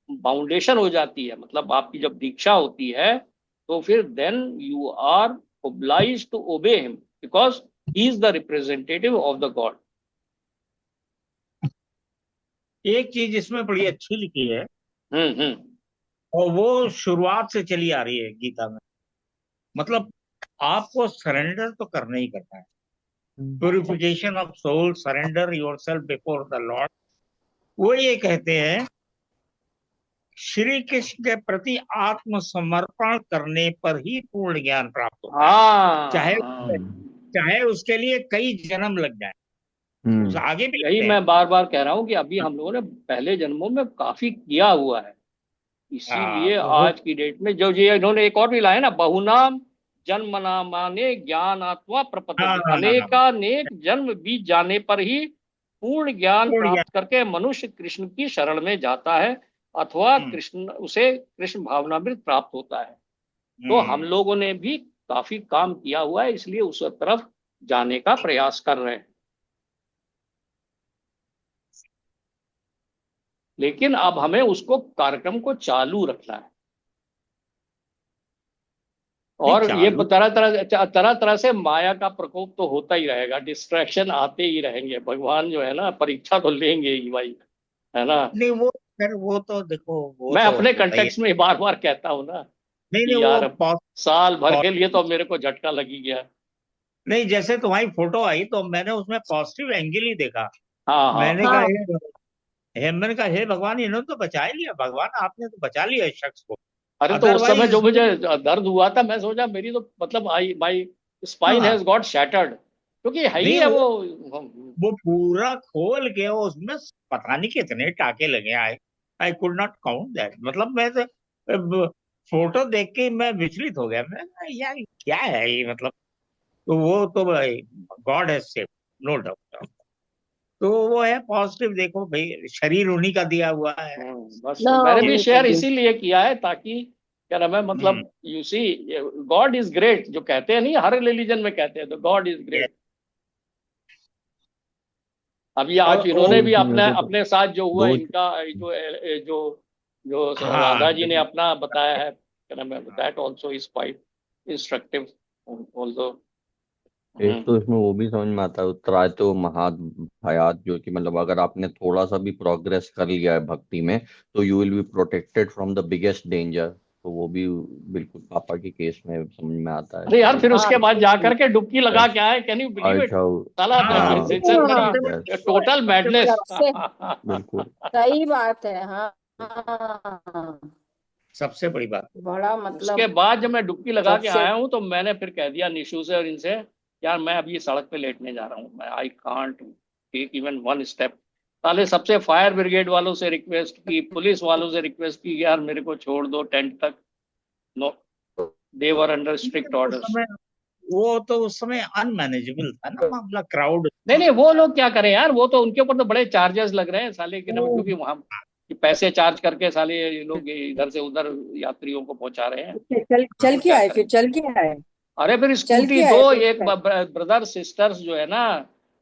फाउंडेशन हो जाती है। मतलब आपकी जब दीक्षा होती है तो फिर then you are oblige to obey him because he is the representative of the god. एक चीज इसमें बड़ी अच्छी लिखी है हम्म। और वो शुरुआत से चली आ रही है गीता में। मतलब आपको सरेंडर तो करना ही करना है। Purification of soul, surrender yourself before the lord. वो ये कहते हैं श्री कृष्ण के प्रति आत्मसमर्पण करने पर ही पूर्ण ज्ञान प्राप्त होता है। चाहे उसके लिए कई जन्म लग जाए, उस आगे भी यही मैं बार बार कह रहा हूँ कि अभी हम लोगों ने पहले जन्मों में काफी किया हुआ है। इसीलिए आज की डेट में जो ये इन्होंने एक और भी लाया ना, बहुनाम जन्मना माने ज्ञान आत्मा प्रपद्यते, अनेकानेक जन्म बीत जाने पर ही पूर्ण ज्ञान प्राप्त करके मनुष्य कृष्ण की शरण में जाता है अथवा कृष्ण उसे कृष्ण भावनामृत प्राप्त होता है। तो हम लोगों ने भी काफी काम किया हुआ है, इसलिए उस तरफ जाने का प्रयास कर रहे हैं। लेकिन अब हमें उसको कार्यक्रम को चालू रखना है और ये तरह तरह से माया का प्रकोप तो होता ही रहेगा, डिस्ट्रैक्शन आते ही रहेंगे। भगवान जो है ना परीक्षा तो लेंगे ही भाई, है ना। नहीं वो तो देखो मैं तो अपने कंटेक्स्ट में बार बार कहता हूँ ना, नहीं यार साल भर के लिए तो मेरे को झटका लगी गया। नहीं, जैसे तुम्हारी फोटो आई तो मैंने उसमें पॉजिटिव एंगल ही देखा। हाँ मैंने कहा हे भगवान, इन्होंने तो बचा ही लिया। भगवान आपने तो बचा लिया इस शख्स को। अरे तो उस समय जो मुझे दर्द हुआ था, मैं सोचा मेरी तो मतलब my spine has got shattered, क्योंकि है ही है वो पूरा खोल के उसमें पता नहीं कितने टाके लगे। I could not count that. मतलब मैं तो फोटो देख के मैं विचलित हो गया। मैं यार क्या है ये, मतलब तो वो तो भाई God has saved, no doubt. तो वो है पॉजिटिव। देखो भाई शरीर उन्हीं का दिया हुआ है। बस मैंने भी शेयर इसीलिए किया है ताकि क्या नाम है मतलब you see God is great, जो कहते हैं नहीं हर रिलीजन में कहते हैं, तो गॉड इज ग्रेट। अभी आज इन्होंने भी अपने साथ जो हुआ इनका जो जो जो राधा जी ने अपना बताया है, क्या नाम है, that also is quite instructive also. एक तो इसमें वो भी समझ में आता है त्रायतो महाभयात, जो कि मतलब अगर आपने थोड़ा सा भी प्रोग्रेस कर लिया है भक्ति में तो you will be protected from the biggest danger. तो वो भी बिल्कुल पापा के केस में समझ में आता है। अरे यार फिर उसके बाद जा करके डुबकी लगा के आए, can you believe it? Total madness. बिल्कुल सही बात है। हाँ सबसे बड़ी बात बड़ा मतलब। उसके बाद जब मैं डुबकी लगा के आया हूँ तो मैंने फिर कह दिया निशु से और इनसे, यार मैं अभी सड़क पे लेटने जा रहा हूँ, मैं I can't take even one step. साले सबसे फायर ब्रिगेड वालों से रिक्वेस्ट की, पुलिस वालों से रिक्वेस्ट की, यार मेरे को छोड़ दो टेंट तक। No, they were under strict orders. वो तो उस समय अनमैनेजेबल था ना मामला, क्राउड। नहीं नहीं, वो लोग क्या करें यार, वो तो उनके ऊपर तो बड़े चार्जेस लग रहे हैं साले के नाम, क्योंकि वहां कि पैसे चार्ज करके साले ये लोग इधर से उधर यात्रियों को पहुंचा रहे हैं। चल चल तो के क्या आए, फिर करें। चल के आए, अरे फिर चल स्कूटी के दो, आए फिर एक क्या? ब्रदर सिस्टर्स जो है ना।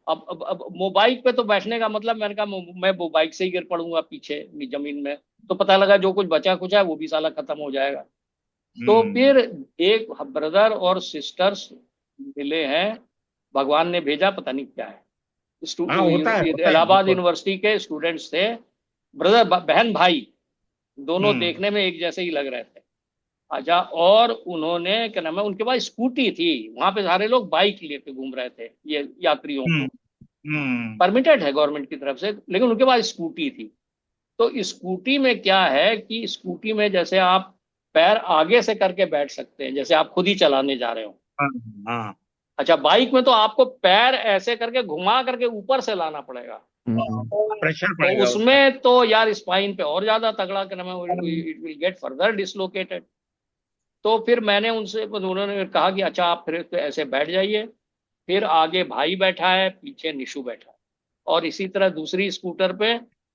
अब मोबाइक पे तो बैठने का मतलब, मैंने कहा मैं वो बाइक से ही गिर पड़ूंगा पीछे जमीन में। तो पता लगा जो कुछ बचा कुछ है वो भी साला खत्म हो जाएगा। तो हम्म। फिर एक ब्रदर और सिस्टर्स मिले हैं, भगवान ने भेजा, पता नहीं क्या है। हाँ, होता है इलाहाबाद बिल्कुल। यूनिवर्सिटी के स्टूडेंट्स थे, ब्रदर बहन भाई, दोनों हम्म। देखने में एक जैसे ही लग रहे थे। अच्छा, और उन्होंने क्या नाम है, उनके पास स्कूटी थी, वहां पे सारे लोग बाइक लेके घूम रहे थे, ये यात्रियों हम्म। को हम्म। परमिटेड है गवर्नमेंट की तरफ से, लेकिन उनके पास स्कूटी थी। तो स्कूटी में क्या है कि स्कूटी में जैसे आप पैर आगे से करके बैठ सकते हैं, जैसे आप खुद ही चलाने जा रहे हो। हाँ। हाँ। अच्छा, बाइक में तो आपको पैर ऐसे करके घुमा करके ऊपर से लाना पड़ेगा। प्रेशर तो पड़ेगा उसमें। उसमें तो यार स्पाइन पे और ज्यादा तगड़ा क्या नाम है, it will get further dislocated. तो फिर मैंने उनसे, उन्होंने कहा कि अच्छा आप फिर तो ऐसे बैठ जाइए। फिर आगे भाई बैठा है, पीछे निशु बैठा है, और इसी तरह दूसरी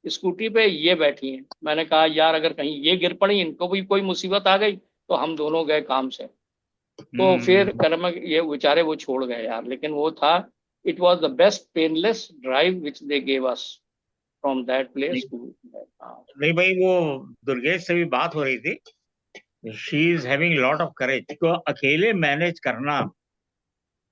स्कूटी पे ये बैठी हैं। मैंने कहा यार अगर कहीं ये गिर पड़ी, इनको भी कोई मुसीबत आ गई, तो हम दोनों गए काम से। तो फिर हम्म। कर्म ये बेचारे वो छोड़ गए यार, लेकिन वो था, it was the best painless drive which they gave us from that नहीं, प्लेस टू। नहीं भाई, वो दुर्गेश से भी बात हो रही थी। She is having lot of courage को अकेले मैनेज करना।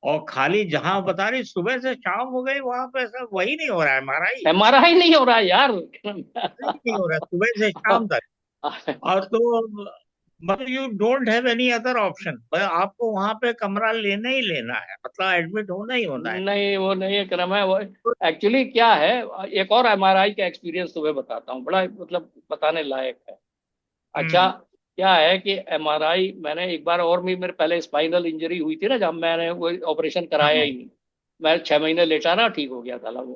और खाली जहां बता रही सुबह से शाम हो गई, वहां पे सब वही नहीं हो रहा है, हमारा ही हमारा ही नहीं हो रहा है यार। नहीं हो रहा है, सुबह से शाम तक। और तो मतलब you don't have any other option, आपको वहां पे कमरा लेना ही लेना है, मतलब एडमिट होना ही होना है। नहीं वो नहीं है क्रम है वो। एक्चुअली क्या है, एक और एमआरआई का एक्सपीरियंस तुम्हें बताता हूँ, बड़ा मतलब बताने लायक है। अच्छा, हम्म। क्या है कि एमआरआई मैंने एक बार और भी, मेरे पहले स्पाइनल इंजरी हुई थी ना, जब मैंने वो ऑपरेशन कराया हाँ। ही नहीं। मैं 6 महीने लेटा ना, ठीक हो गया था वो,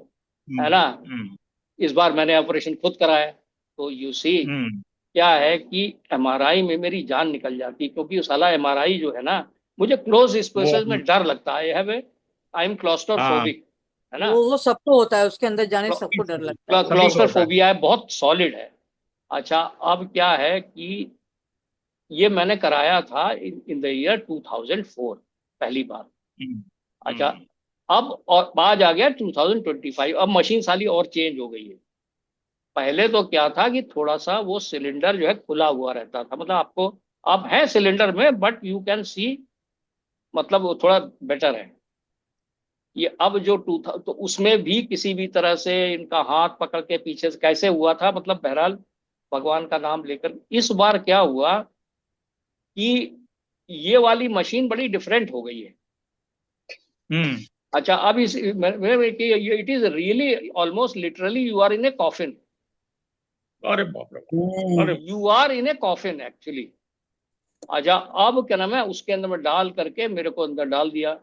है हम्म। ना। हम्म। इस बार मैंने ऑपरेशन खुद कराया। तो यू सी, हम्म। क्या है कि एमआरआई में मेरी जान निकल जाती, क्योंकि उस साला एमआरआई जो है ना, मुझे क्लोज वो। स्पेसेस में डर लगता है। आई एम हाँ। क्लॉस्ट्रोफोबिक, है ना। वो सबको होता है, उसके अंदर जाने से सबको डर लगता है। सभी को होता है। क्लॉस्ट्रोफोबिया है, बहुत सॉलिड है। अच्छा, अब क्या है कि ये मैंने कराया था इन द ईयर 2004, पहली बार। हम्म। अच्छा, हम्म। अब और आज आ गया 2025, अब मशीन साली और चेंज हो गई है। पहले तो क्या था कि थोड़ा सा वो सिलेंडर जो है खुला हुआ रहता था, मतलब आपको, आप हैं सिलेंडर में बट यू कैन सी, मतलब वो थोड़ा बेटर है। ये अब जो टू था, तो उसमें भी किसी भी तरह से इनका हाथ पकड़ के पीछे से कैसे हुआ था, मतलब बहरहाल भगवान का नाम लेकर। इस बार क्या हुआ कि ये वाली मशीन बड़ी डिफरेंट हो गई है। हम्म। अच्छा, अब it is really almost literally you are in a coffin. अरे बाप रे बाप। अरे। You are in a coffin actually. अच्छा, अब क्या नाम है, उसके अंदर में डाल करके मेरे को अंदर डाल दिया।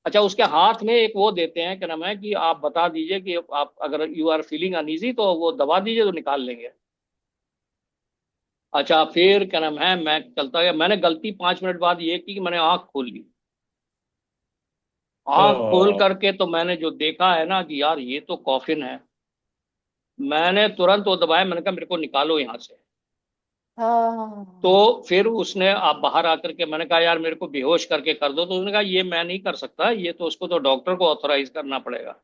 अच्छा, उसके हाथ में एक वो देते हैं, क्या नाम है कि आप बता दीजिए कि आप अगर यू आर फीलिंग अनईजी तो वो दबा दीजिए तो निकाल लेंगे। अच्छा, फिर क्या नाम है, मैं चलता गया, मैंने गलती 5 मिनट बाद ये की कि मैंने आंख खोल ली। आंख खोल ओ। करके तो मैंने जो देखा है ना कि यार ये तो कॉफिन है। मैंने तुरंत वो दबाया, मैंने कहा मेरे को निकालो यहाँ से। हाँ। तो फिर उसने आप बाहर आकर के, मैंने कहा यार मेरे को बेहोश करके कर दो, तो उसने कहा ये मैं नहीं कर सकता, ये तो उसको तो डॉक्टर को ऑथोराइज करना पड़ेगा।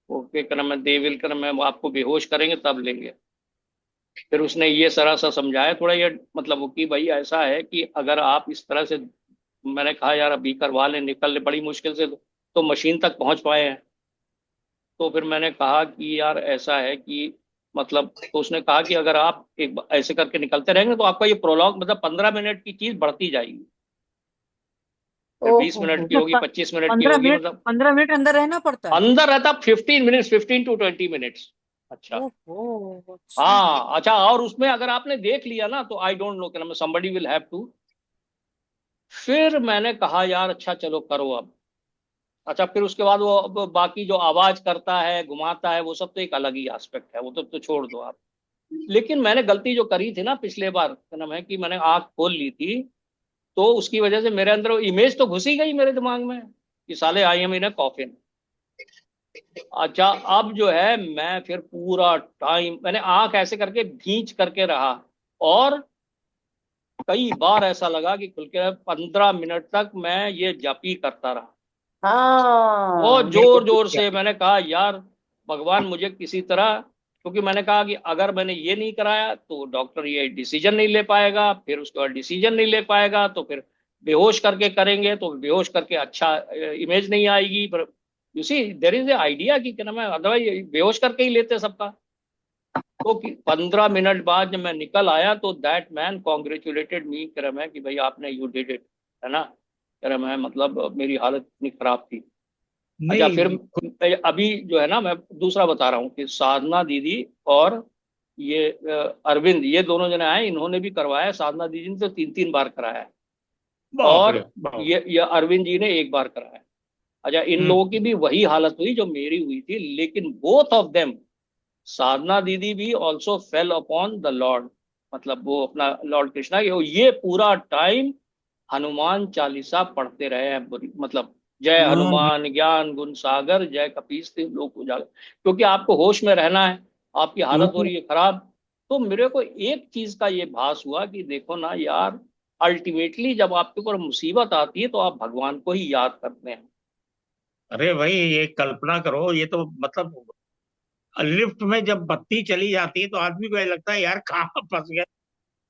ओके क्रम में दे विल क्रम में वो आपको बेहोश करेंगे तब लेंगे। फिर उसने ये सारा सा समझाया थोड़ा, ये मतलब वो कि भाई ऐसा है कि अगर आप इस तरह से, मैंने कहा यार अभी करवा लें, निकल ले बड़ी मुश्किल से तो मशीन तक पहुंच पाए हैं। तो फिर मैंने कहा कि यार ऐसा है कि मतलब, तो उसने कहा कि अगर आप एक ऐसे करके निकलते रहेंगे तो आपका ये प्रोलॉन्ग, मतलब 15 मिनट की चीज बढ़ती जाएगी, फिर 20 मिनट की अच्छा, होगी, 25 मिनट की पंद्रह होगी, मिनट मतलब 15 मिनट अंदर रहना पड़ता है? अंदर रहता 15 मिनट्स, 15 to 20 मिनट्स। अच्छा, ओहो, अच्छा। हाँ अच्छा, और उसमें अगर आपने देख लिया ना तो आई डोंट नो, क्या समबडी विल हैव टू। फिर मैंने कहा यार अच्छा चलो करो अब। अच्छा, फिर उसके बाद वो अब बाकी जो आवाज करता है घुमाता है वो सब तो एक अलग ही एस्पेक्ट है, वो तो छोड़ दो आप। लेकिन मैंने गलती जो करी थी ना पिछले बार, क्या नाम है कि मैंने आंख खोल ली थी, तो उसकी वजह से मेरे अंदर इमेज तो घुस ही गई मेरे दिमाग में कि साले I am in a coffin. अच्छा, अब जो है मैं फिर पूरा टाइम मैंने आंख ऐसे करके भींच करके रहा, और कई बार ऐसा लगा कि खुल के 15 मिनट तक मैं ये जपी करता रहा, हाँ, बहुत मेरे को जोर भी जोर किया। से। मैंने कहा यार भगवान मुझे किसी तरह, क्योंकि मैंने कहा कि अगर मैंने ये नहीं कराया तो डॉक्टर ये डिसीजन नहीं ले पाएगा, फिर उसके बाद डिसीजन नहीं ले पाएगा तो फिर बेहोश करके करेंगे तो बेहोश करके अच्छा इमेज नहीं आएगी। पर you see there is a idea कि क्या नाम है, अदरवाइज बेहोश करके ही लेते सबका। तो 15 मिनट बाद जब मैं निकल आया तो दैट मैन कॉन्ग्रेचुलेटेड मी, कह रहा मैं कि भाई आपने यू डिड इट, है ना। कह रहा मैं मतलब मेरी हालत इतनी खराब थी। अच्छा, फिर नहीं अभी जो है ना मैं दूसरा बता रहा हूँ कि साधना दीदी और ये अरविंद, ये दोनों जने आए, इन्होंने भी करवाया है। साधना दीदी ने तो 3 3 बार कराया है, बाप रे और बाप। ये अरविंद जी ने 1 बार कराया है। अच्छा, इन हम्म लोगों की भी वही हालत हुई जो मेरी हुई थी, लेकिन बोथ ऑफ देम, साधना दीदी भी also fail upon the Lord, मतलब वो अपना लॉर्ड कृष्णा के ये पूरा टाइम हनुमान चालीसा पढ़ते रहे हैं। मतलब जय हाँ, हनुमान ज्ञान गुण सागर जय कपीस तिहुँ लोक उजागर, क्योंकि आपको होश में रहना है, आपकी हालत हो हाँ, रही है खराब। तो मेरे को एक चीज का ये भास हुआ कि देखो ना यार, अल्टीमेटली जब आपके ऊपर मुसीबत आती है तो आप भगवान को ही याद करते हैं। अरे भाई ये कल्पना करो, ये तो मतलब लिफ्ट में जब बत्ती चली जाती है तो आदमी को ये लगता है यार कहाँ फंस गया।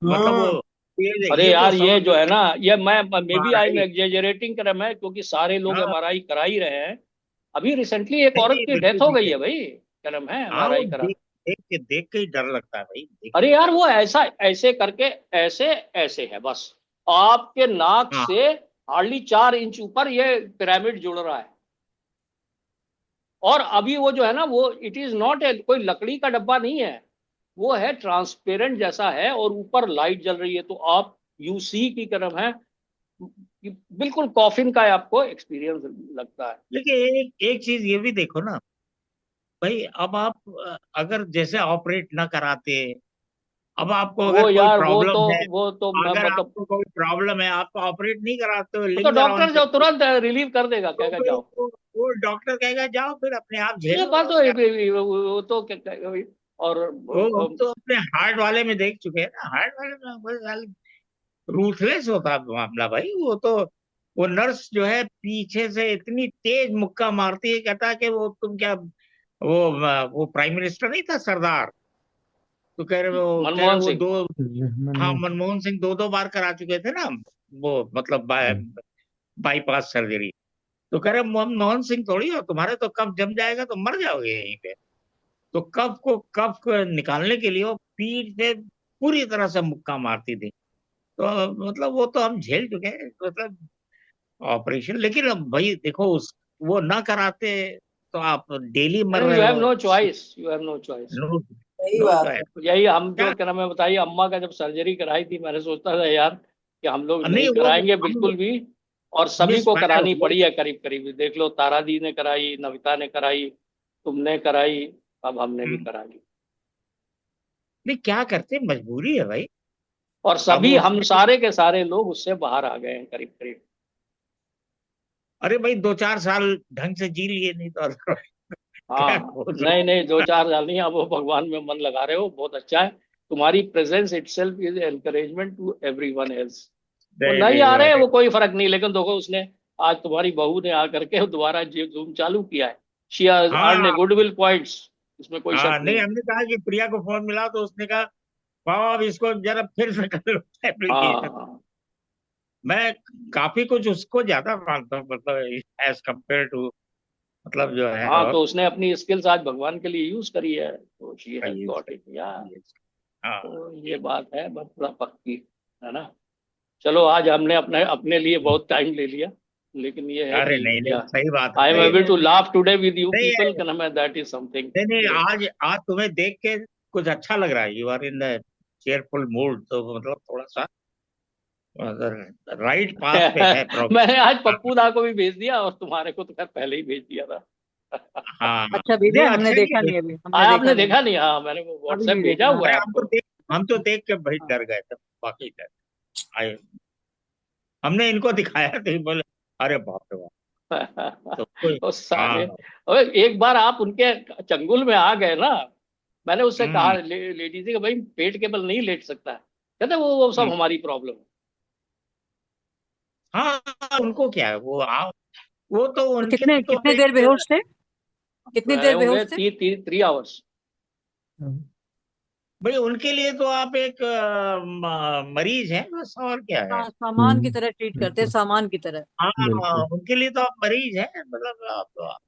मतलब वो हाँ अरे ये तो यार ये समझ जो है ना, ये मैं मे बी आई एम भाई। एग्जेजरेटिंग कर मैं, क्योंकि सारे लोग हाँ, एमआरआई करा ही रहे हैं। अभी रिसेंटली एक नहीं औरत नहीं, की बिल्कुल डेथ हो ठीक गई है। है भाई, क्या नाम है, हाँ, वो एमआरआई करा। देख के ही डर लगता है भाई, देख के। अरे यार वो ऐसा ऐसे करके, ऐसे ऐसे है बस, आपके नाक हाँ, से हार्डली 4 इंच ऊपर ये पिरामिड जुड़ रहा है। और अभी वो जो है ना, वो इट इज नॉट ए कोई लकड़ी का डब्बा नहीं है, वो है ट्रांसपेरेंट जैसा है, और ऊपर लाइट जल रही है, तो आप यूसी की तरफ है कि बिल्कुल कॉफिन का आपको एक्सपीरियंस लगता है। लेकिन एक चीज ये भी देखो ना भाई, अब आप अगर जैसे ऑपरेट ना कराते, अब आपको वो अगर कोई यार प्रॉब्लम है, वो तो अगर मतलब, आपको कोई प्रॉब्लम है आप ऑपरेट नहीं कराते हो, वो तो लिंग अराउंड डॉक्टर जो करते हो, तुरंत रिलीव कर देगा, तो कहेगा फिर जाओ। वो डॉक्टर कहेगा जाओ फिर अपने आप ये झेलो बात और तो क्या। वो तो और वो हम तो अपने हार्ट वाले में देख चुके हैं ना, हार्ट वाले में रूथलेस होता है मामला भाई। वो तो वो नर्स जो है पीछे से इतनी तेज मुक्का मारती है, कहता है कि वो तुम क्या, वो प्राइम मिनिस्टर नहीं था सरदार, तो कह रहे मनमोहन वो सिंह। दो, हाँ मनमोहन मनमोहन सिंह दो दो बार करा चुके थे ना, वो मतलब सिंह। Bypass surgery. तो कह रहे मनमोहन सिंह थोड़ी हो, तुम्हारे तो कफ जम जाएगा तो मर जाओगे यहीं पे। तो कफ को निकालने के लिए वो पीठ पे पूरी तरह से मुक्का मारती थी। तो मतलब वो तो हम झेल चुके हैं मतलब ऑपरेशन। लेकिन अब भाई देखो उस वो ना कराते तो आप डेली मर यू रहे हैव हो। No choice, you have no choice. No, सही नो बात है। चॉइस। यही हम क्या जो क्या नाम है बताइए, अम्मा का जब सर्जरी कराई थी, मैंने सोचता था यार कि हम लोग नहीं नहीं वो कराएंगे हम बिल्कुल भी, और सभी को मिसफायर करानी हो गए। पड़ी है करीब करीब। देख लो, तारा दी ने कराई, नविता ने कराई, तुमने कराई, अब हमने भी करा ली। नहीं क्या करते, मजबूरी है भाई। और अब सभी हम उसमें सारे के सारे लोग उससे बाहर आ गए हैं करीब करीब। अरे भाई 2 4 साल ढंग से जी लिए, नहीं तो otherwise क्या हाँ, हो नहीं जो। नहीं, 2 4 साल नहीं, अब वो भगवान में मन लगा रहे हो, बहुत अच्छा है। तुम्हारी presence itself is encouragement to everyone else. वो नहीं नहीं नहीं आ रहे हैं अरे वो कोई फर्क नहीं, लेकिन देखो उसने आज तुम्हारी बहू ने आकर के दोबारा जूम चालू किया है। शी हैज अर्न ए हाँ गुडविल पॉइंट्स, इसमें कोई शक हाँ, नहीं नहीं है। हमने कहा कि प्रिया को फोन मिला तो उसने कहा पाओ अब इसको जरा फिर से कर लो एप्लीकेशन। हाँ मैं काफी कुछ उसको ज्यादा मानता हूँ मतलब एज कंपेयर टू मतलब जो है हाँ, और तो उसने अपनी स्किल्स आज भगवान के लिए यूज करी है, तो शी हैज ये गॉट इट या। हाँ। तो ये बात है बस थोड़ा पक्की, है ना। चलो आज हमने अपने अपने लिए बहुत टाइम ले लिया, लेकिन ये है अरे कि नहीं नहीं, क्या, सही बात है आई एम भाई। Able to laugh today with you नहीं पीपल, कैन मैं दैट इज समथिंग नहीं नहीं, ग्रेट। आज आज तुम्हें देख के कुछ अच्छा लग रहा है, you are in the cheerful mood, तो मतलब थोड़ा सा राइट पाथ पे है मैंने आज प्रोग्रेस। पप्पू दा को भी भेज दिया, और तुम्हारे को तो खैर पहले ही भेज दिया था। हाँ हाँ, अच्छा भेजा नहीं है? हमने अच्छा देखा ही है। नहीं, अभी हमने आपने देखा नहीं, देखा नहीं? हाँ, मैंने वो अभी व्हाट्सएप नहीं भेजा देखा। हुआ है अरे आपको। हम तो देख के भाई हाँ, डर गए थे, बाकी डर आए। हमने इनको दिखाया तो ये बोले अरे बाप रे बाप। तो कोई वो साले, हाँ। अबे एक बार आप उनके चंगुल में आ गए ना, मैंने उससे कहा हम्म लेडी जी कि भाई पेट के बल नहीं लेट सकता है, कहते वो सब हम्म। हमारी प्रॉब्लम है। हाँ उनको क्या है, वो तो तो उनके कितने तो कितने देर एक बेहोश थे? कितनी रहे देर होंगे बेहोश थे? 3 3 आवर्स। भाई उनके लिए तो आप एक मरीज हैं बस, और क्या है। सामान की तरह ट्रीट करते हैं, बिल्कुल सामान की तरह। हाँ बिल्कुल। उनके लिए तो आप मरीज हैं, मतलब आप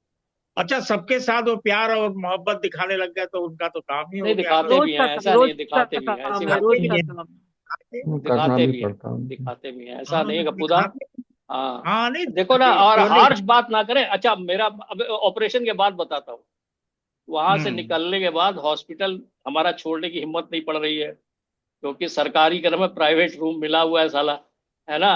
अच्छा सबके साथ वो प्यार और मोहब्बत दिखाने लग गए तो उनका तो काम ही हो नहीं गया दिखाते बस। भी हैं, ऐसा नहीं रोज है, का दिखाते भी हैं, ऐसी काम है, बात रोज दिखाते नहीं भी है। का हैं, काम। दिखाते। वो करना दिखाते भी भी हैं, पड़ता है उनको। दिखाते भी हैं, ऐसा हाँ नहीं है कपूदा। दिखाते। हाँ, हाँ नहीं देखो ना, दिखाते और क्यों नहीं। हार्श बात ना करें। अच्छा, मेरा अब ऑपरेशन के बाद बताता हूँ। वहां से हम्म निकलने के बाद हॉस्पिटल हमारा छोड़ने की हिम्मत नहीं पड़ रही है, क्योंकि सरकारी घर में प्राइवेट रूम मिला हुआ है साला, है ना।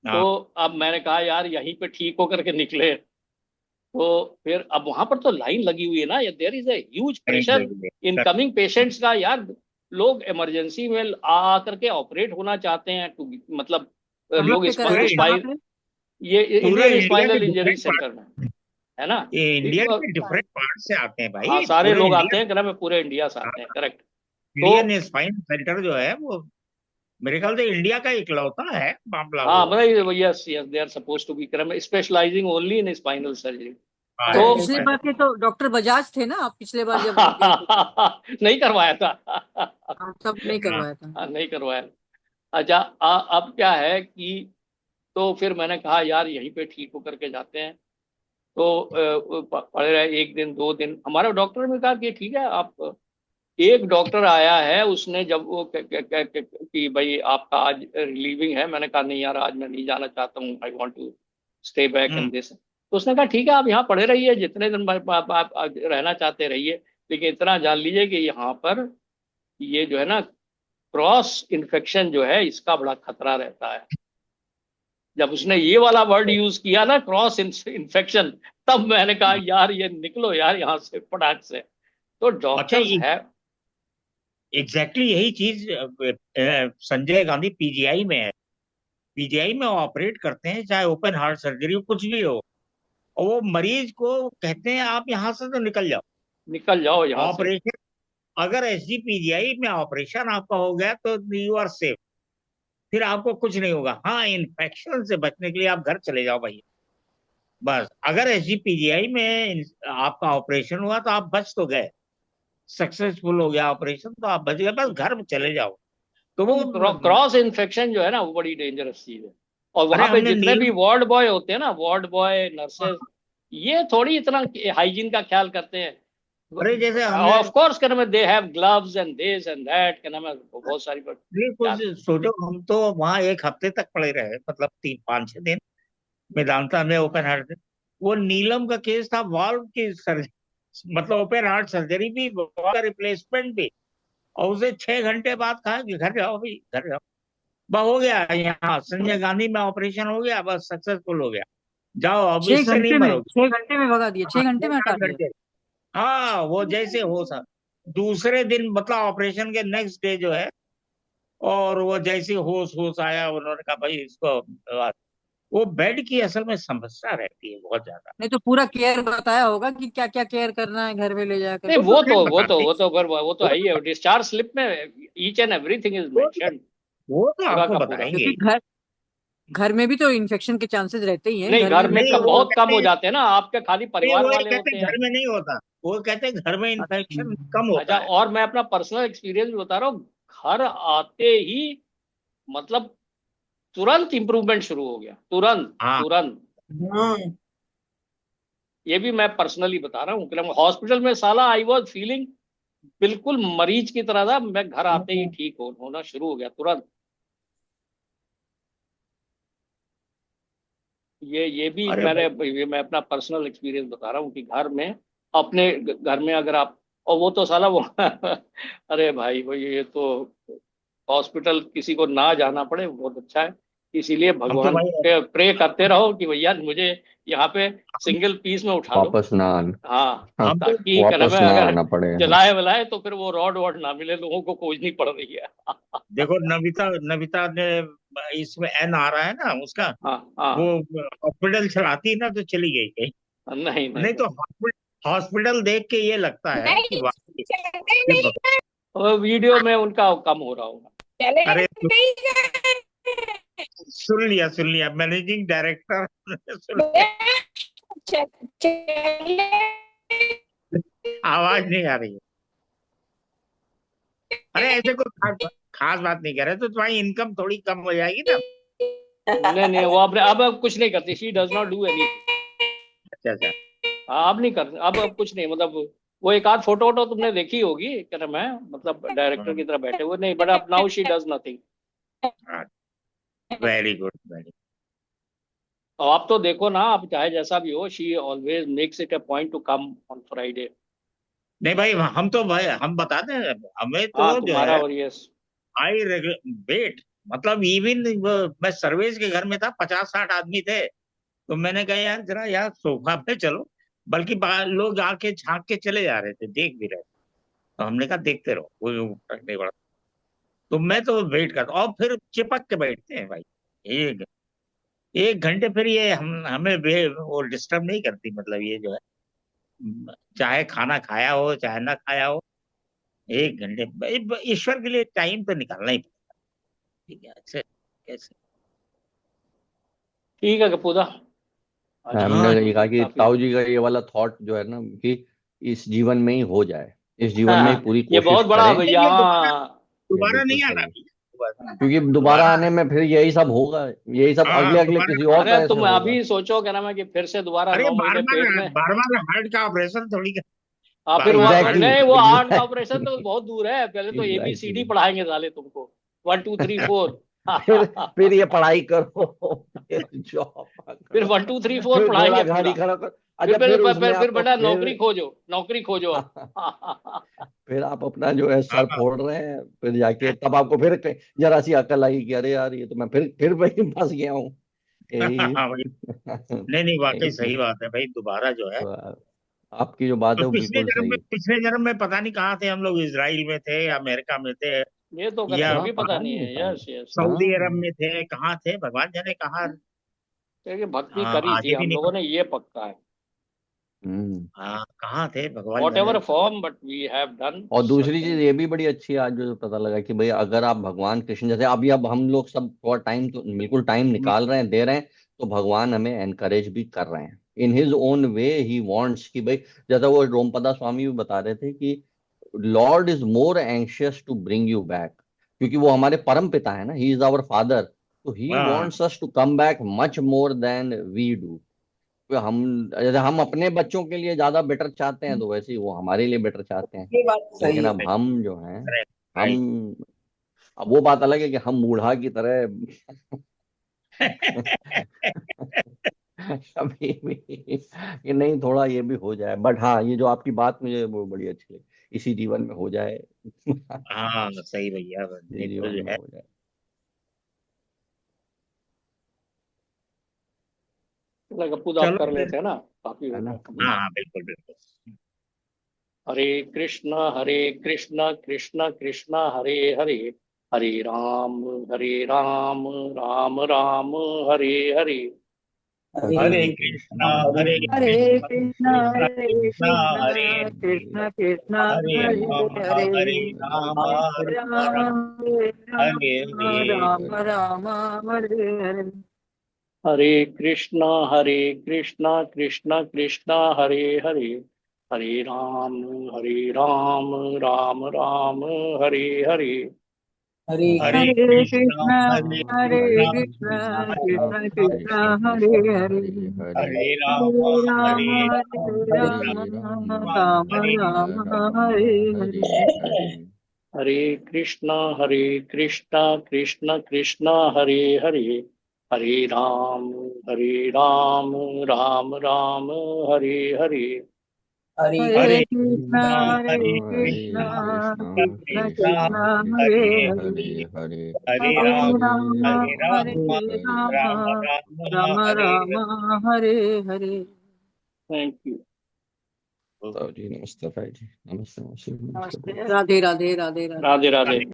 हाँ तो अब मैंने कहा यार यहीं पे ठीक होकर के निकले। तो फिर अब वहां पर तो लाइन लगी हुई है ना, देयर इज ए ह्यूज नहीं प्रेशर नहीं इन कमिंग पेशेंट्स का यार। लोग इमरजेंसी में आ करके ऑपरेट होना चाहते हैं, मतलब कहाँ लोग पे कराया, पूरे कहाँ स्पाइन, पे? ये पूरे इंडियन इंडिया के स्पाइनल इंजरी डिफरेंट सेंटर में, पार्ट, है ना। ये इंडिया एक, के डिफरेंट पार्ट से आते हैं हाँ, भाई, सारे पूरे लोग इंडिया। आते हैं, कह रहा मैं पूरे इंडिया से आते हैं, करेक्ट। तो इंडियन स्पाइन सेंटर जो है वो मेरे ख्याल से इंडिया का इकलौता है मामला हाँ, वो। मतलब yes yes, they are suppose to be specialising only in spinal surgery. हाँ तो पिछली बार के तो डॉक्टर बजाज थे ना, आप पिछले बार जब गए थे तो। नहीं करवाया था। हाँ, तब नहीं हाँ करवाया था। हाँ, नहीं करवाया। अच्छा, अब क्या है कि, तो फिर मैंने कहा यार यहीं पे ठीक होकर के जाते हैं। तो पड़े रहे 1 दिन 2 दिन, हमारे डॉक्टर ने कहा कि ठीक है आप, एक डॉक्टर आया है, उसने जब वो कि भाई आपका आज रिलीविंग है, मैंने कहा नहीं यार आज मैं नहीं जाना चाहता हूँ, I want to stay back in hmm this. तो उसने कहा ठीक है आप यहाँ पड़े रहिए, जितने दिन आप रहना चाहते रहिए, लेकिन इतना जान लीजिए कि यहाँ पर ये जो है ना, क्रॉस इन्फेक्शन जो है इसका बड़ा खतरा रहता है। जब उसने ये वाला वर्ड यूज किया ना, क्रॉस इन्फेक्शन, तब मैंने कहा यार ये निकलो यार यहाँ से फटाक से। तो अच्छा डॉक्टर्स है। एग्जैक्टली यही चीज संजय गांधी पीजीआई में है। पीजीआई में ऑपरेट करते हैं चाहे ओपन हार्ट सर्जरी हो कुछ भी हो, और वो मरीज को कहते हैं आप यहाँ से तो निकल जाओ। निकल जाओ यहाँ से। ऑपरेशन अगर एसजीपीजीआई में ऑपरेशन आपका हो गया तो यू आर सेफ, फिर आपको कुछ नहीं होगा। हाँ इन्फेक्शन से बचने के लिए आप घर चले जाओ भाई, बस। अगर एसजीपीजीआई में आपका ऑपरेशन हुआ तो आप बच तो गए, सक्सेसफुल हो गया ऑपरेशन तो आप बच गए, बस घर में चले जाओ। तो वो क्रॉस इन्फेक्शन जो है ना वो बड़ी डेंजरस चीज है। और अरे वहां पे हमने जितने नील भी वार्ड बॉय होते हैं ना, वार्ड बॉय नर्सेज, ये थोड़ी इतना हाइजीन का ख्याल करते हैं। अरे जैसे हमने ऑफ कोर्स क्या नाम है, they have gloves and this and that, क्या नाम है, बहुत सारी ये कुछ यार। सोचो, हम तो वहां एक हफ्ते तक पड़े रहे, मतलब 3 5 6 दिन मेदांता में ओपन हार्ट। वो नीलम का केस था वाल्व की सर्जरी, मतलब ओपन हार्ट सर्जरी भी, वाल्व का रिप्लेसमेंट भी, और उसे 6 घंटे बाद कहा कि घर जाओ भाई घर जाओ। बस हो गया, यहाँ संजय गांधी में ऑपरेशन हो गया, बस सक्सेसफुल हो गया, जाओ अब छह इससे नहीं घंटे में मरोगे। 6 घंटे में भगा दिया, हाँ 6 घंटे में हटा 6 8 घंटे। दिया। हाँ वो जैसे हो सर दूसरे दिन, मतलब ऑपरेशन के नेक्स्ट डे जो है, और वो जैसे होश होश आया उन्होंने कहा भाई इसको वो बेड की असल में समस्या रहती है बहुत ज्यादा। नहीं तो पूरा केयर बताया होगा कि क्या क्या केयर करना है घर में ले जा नहीं करके। वो तो खैर बताते वो तो वो है ही तो है, डिस्चार्ज स्लिप में ईच एंड एवरीथिंग इज वो तो, मेंशन्ड, वो तो पूरा आपको का पूरा। बताएंगे क्योंकि ही। घर घर में भी तो इन्फेक्शन के चांसेस रहते ही हैं, नहीं, घर घर में भी में नहीं कम, वो तो। बहुत कम कहते हो हैं, जाते हैं ना, आपके खाली नहीं परिवार वो ये वाले कहते होते हैं हैं। घर में नहीं होता, वो कहते हैं घर में अच्छा। इन्फेक्शन कम होता अच्छा, है। और मैं अपना पर्सनल एक्सपीरियंस भी बता रहा हूँ, घर आते ही मतलब तुरंत इंप्रूवमेंट शुरू हो गया, तुरंत हाँ तुरंत। हाँ। ये भी मैं पर्सनली बता रहा हूँ, हॉस्पिटल में साला आई वॉज फीलिंग बिल्कुल मरीज की तरह था, मैं घर आते ही ठीक होना शुरू हो गया तुरंत। ये भी अरे भाई ये मैं अपना पर्सनल एक्सपीरियंस बता रहा हूँ कि घर में, अपने घर में अगर आप, और वो तो साला वो अरे भाई वो ये तो हॉस्पिटल किसी को ना जाना पड़े बहुत अच्छा है। इसीलिए हम तो भगवान भाई पे प्रे करते रहो कि भैया मुझे यहाँ पे सिंगल पीस में उठा लो। वापस ना आना। हाँ, हाँ, हम तो ताकि क्या नाम वापस है, ना अगर आना पड़े। हाँ। जलाए वलाए तो फिर वो रॉड वॉड ना मिले, लोगों को खोजनी पड़ रही है। देखो, नविता नविता ने इसमें एन आ रहा है ना उसका, हाँ वो हाँ। हॉस्पिटल चलाती है ना तो चली गई कहीं। नहीं नहीं नहीं नहीं, तो हॉस्पिटल देख के ये लगता है कि नहीं वाकई चले ये नहीं गए, वो वीडियो में उनका कम हो रहा होगा। चले अरे नहीं गए। सुन लिया मैनेजिंग डायरेक्टर सुन लिया। चले आवाज नहीं आ रही है। अरे ऐसे कोई खास बात नहीं कर रहे, तो तुम्हारी इनकम थोड़ी कम हो जाएगी ना। नहीं नहीं, वो अब कुछ नहीं करती, she does not do anything. अच्छा अच्छा। हाँ, अब नहीं कर, अब कुछ नहीं, मतलब वो एक आध फोटो वोटो तुमने देखी होगी, क्या नाम है, मतलब डायरेक्टर की तरह बैठे हुए, नहीं, बट अब now she does nothing. Very good very. और आप तो देखो ना, आप चाहे जैसा भी हो, she always makes it a point to come on Friday. नहीं भाई, हम तो भाई हम बताते हैं, हमें हाँ, तो जो तुम्हारा है और ये। आई वेट, मतलब इवन मैं सर्वेश के घर में था, 50-60 आदमी थे। तो मैंने कहा यार जरा यार सोफा पे चलो, बल्कि लोग आके झांक के चले जा रहे थे, देख भी रहे थे। तो हमने कहा देखते रहो, कोई फर्क नहीं पड़ता। तो मैं तो वेट करता, और फिर चिपक के बैठते हैं भाई। एक 1 घंटे फिर ये हमें वो डिस्टर्ब नहीं करती, मतलब ये जो है, चाहे खाना खाया हो चाहे ना खाया हो, 1 घंटे ईश्वर के लिए टाइम तो निकालना ही पड़ता है। ठीक है, अच्छे कैसे। ठीक है कपूदा, आज की हमने हाँ ये कहा कि काफी ताऊ हो जी का ये वाला थॉट जो है ना, कि इस जीवन में ही हो जाए, इस जीवन में ही हाँ, पूरी ये कोशिश बहुत बड़ा करें। भैया, ये दोबारा हाँ। ये दोबारा बिल्कुल नहीं आना सही है, भैया। क्योंकि दोबारा दोबारा। आने में फिर यही सब होगा, यही सब हाँ अगले अगले दोबारा। किसी और अरे तरह से तुम होगा। अभी सोचो, क्या नाम है, कि फिर से दोबारा अरे 9 महीने पेट में। बार बार हार्ट का ऑपरेशन थोड़ी हाँ, फिर बार बार वो हार्ट एग्जैक्टली नहीं, वो हार्ट का ऑपरेशन तो एग्जैक्टली बहुत दूर है, पहले तो ABCD एग्जैक्टली। पढ़ाएंगे साले तुमको, 1 2 3 4। फिर फिर ये पढ़ाई करो, फिर जॉब फिर करो, 1 2 3 4 फिर घोड़ा पढ़ाएंगे गाड़ी पूरा। खड़ा करो। फिर अच्छा, फिर फिर फिर, उसमें फिर, फिर आपको बेटा फिर नौकरी खोजो, नौकरी खोजो अब। फिर आप अपना जो है सर हाँ फोड़ रहे हैं, फिर जाके तब आपको फिर जरा सी अकल आई कि अरे यार, ये तो मैं फिर वही फंस गया हूँ। यही हाँ भाई। नहीं नहीं, वाकई यही सही बात है भाई, दोबारा जो है। तो आपकी जो बात तो है वो बिल्कुल सही है। पिछले जन्म में पता नहीं कहाँ थे हम लोग, इसराइल में थे या अमेरिका में थे, ये तो कह या हमें हाँ, भी पता पता नहीं नहीं है, होता है। Yes yes. सऊदी अरब हाँ। में थे, कहाँ थे भगवान जाने कहाँ। देखिए, भक्ति हाँ करी थी आगे भी हम नहीं लोगों पता। ने, ये पक्का है। हम्म। हाँ कहाँ थे भगवान वॉट जाने। Ever form, but we have done और दूसरी चीज सर्टेन। ये भी बड़ी अच्छी है आज जो पता लगा कि भाई, अगर आप भगवान कृष्ण जैसे अभी, अब हम लोग सब थोड़ा टाइम तो बिल्कुल टाइम निकाल रहे हैं, दे रहे हैं, तो भगवान हमें एनकरेज भी कर रहे हैं in his own way. He wants कि भाई, जैसा वो रोमपदा स्वामी भी बता रहे थे कि lord is more anxious to bring you back, क्योंकि वो हमारे परम पिता है ना, ही इज आवर फादर, तो ही हाँ wants us to come back much more than we do. हम, जैसे हम अपने बच्चों के लिए ज्यादा बेटर चाहते हैं, तो वैसे ही वो हमारे लिए बेटर चाहते हैं। ये बात सही लेकिन है। अब हम जो हैं, हम, राइट। अब वो बात अलग है कि हम बूढ़ा की तरह अभी भी कि नहीं, थोड़ा ये भी हो जाए, बट हाँ, ये जो आपकी बात मुझे वो बड़ी अच्छी लगी, इसी जीवन में हो जाए। हाँ सही भैया, इसी नहीं तो जीवन जो में है। हो जाए। गप्पू तो आप चलो कर फिर। लेते हैं ना, काफी है हो ना। गया हाँ कपूदा। हाँ बिल्कुल बिल्कुल। हरे कृष्ण कृष्ण कृष्ण हरे हरे, हरे राम हरे राम, राम राम हरे हरे। हरे हरे कृष्णा कृष्णा हरे हरे कृष्णा कृष्णा कृष्णा हरे कृष्णा हरे कृष्णा हरे, कृष्ण कृष्ण हरे हरे राम हरे, हरे राम हरे हरे राम हरे हरे राम हरे। राम राम हरे हरे। हरे कृष्णा कृष्ण कृष्ण हरे हरे, हरे राम राम राम हरे हरे। हरे हरे हरे कृष्णा कृष्णा हरे हरे कृष्णा कृष्ण कृष्णा कृष्ण कृष्णा कृष्ण कृष्ण हरे कृष्ण हरे, हरे हरे, हरे राम हरे राम हरे हरे राम हरे राम हरे राम राम हरे राम राम हरे हरे हरे। हरे। हरे कृष्णा कृष्ण कृष्ण हरे हरे, हरे राम राम राम हरे हरे। हरे हरे कृष्णा कृष्णा कृष्णा कृष्ण कृष्ण कृष्ण हरे हरे हरे हरे हरे राम राम हरे हरे राम राम राम राम राम हरे राम हरे हरे। Thank you. जी नमस्ते भाई जी, नमस्ते नमस्ते नमस्ते। नमस्ते, राधे राधे राधे राधे। राधे राधे।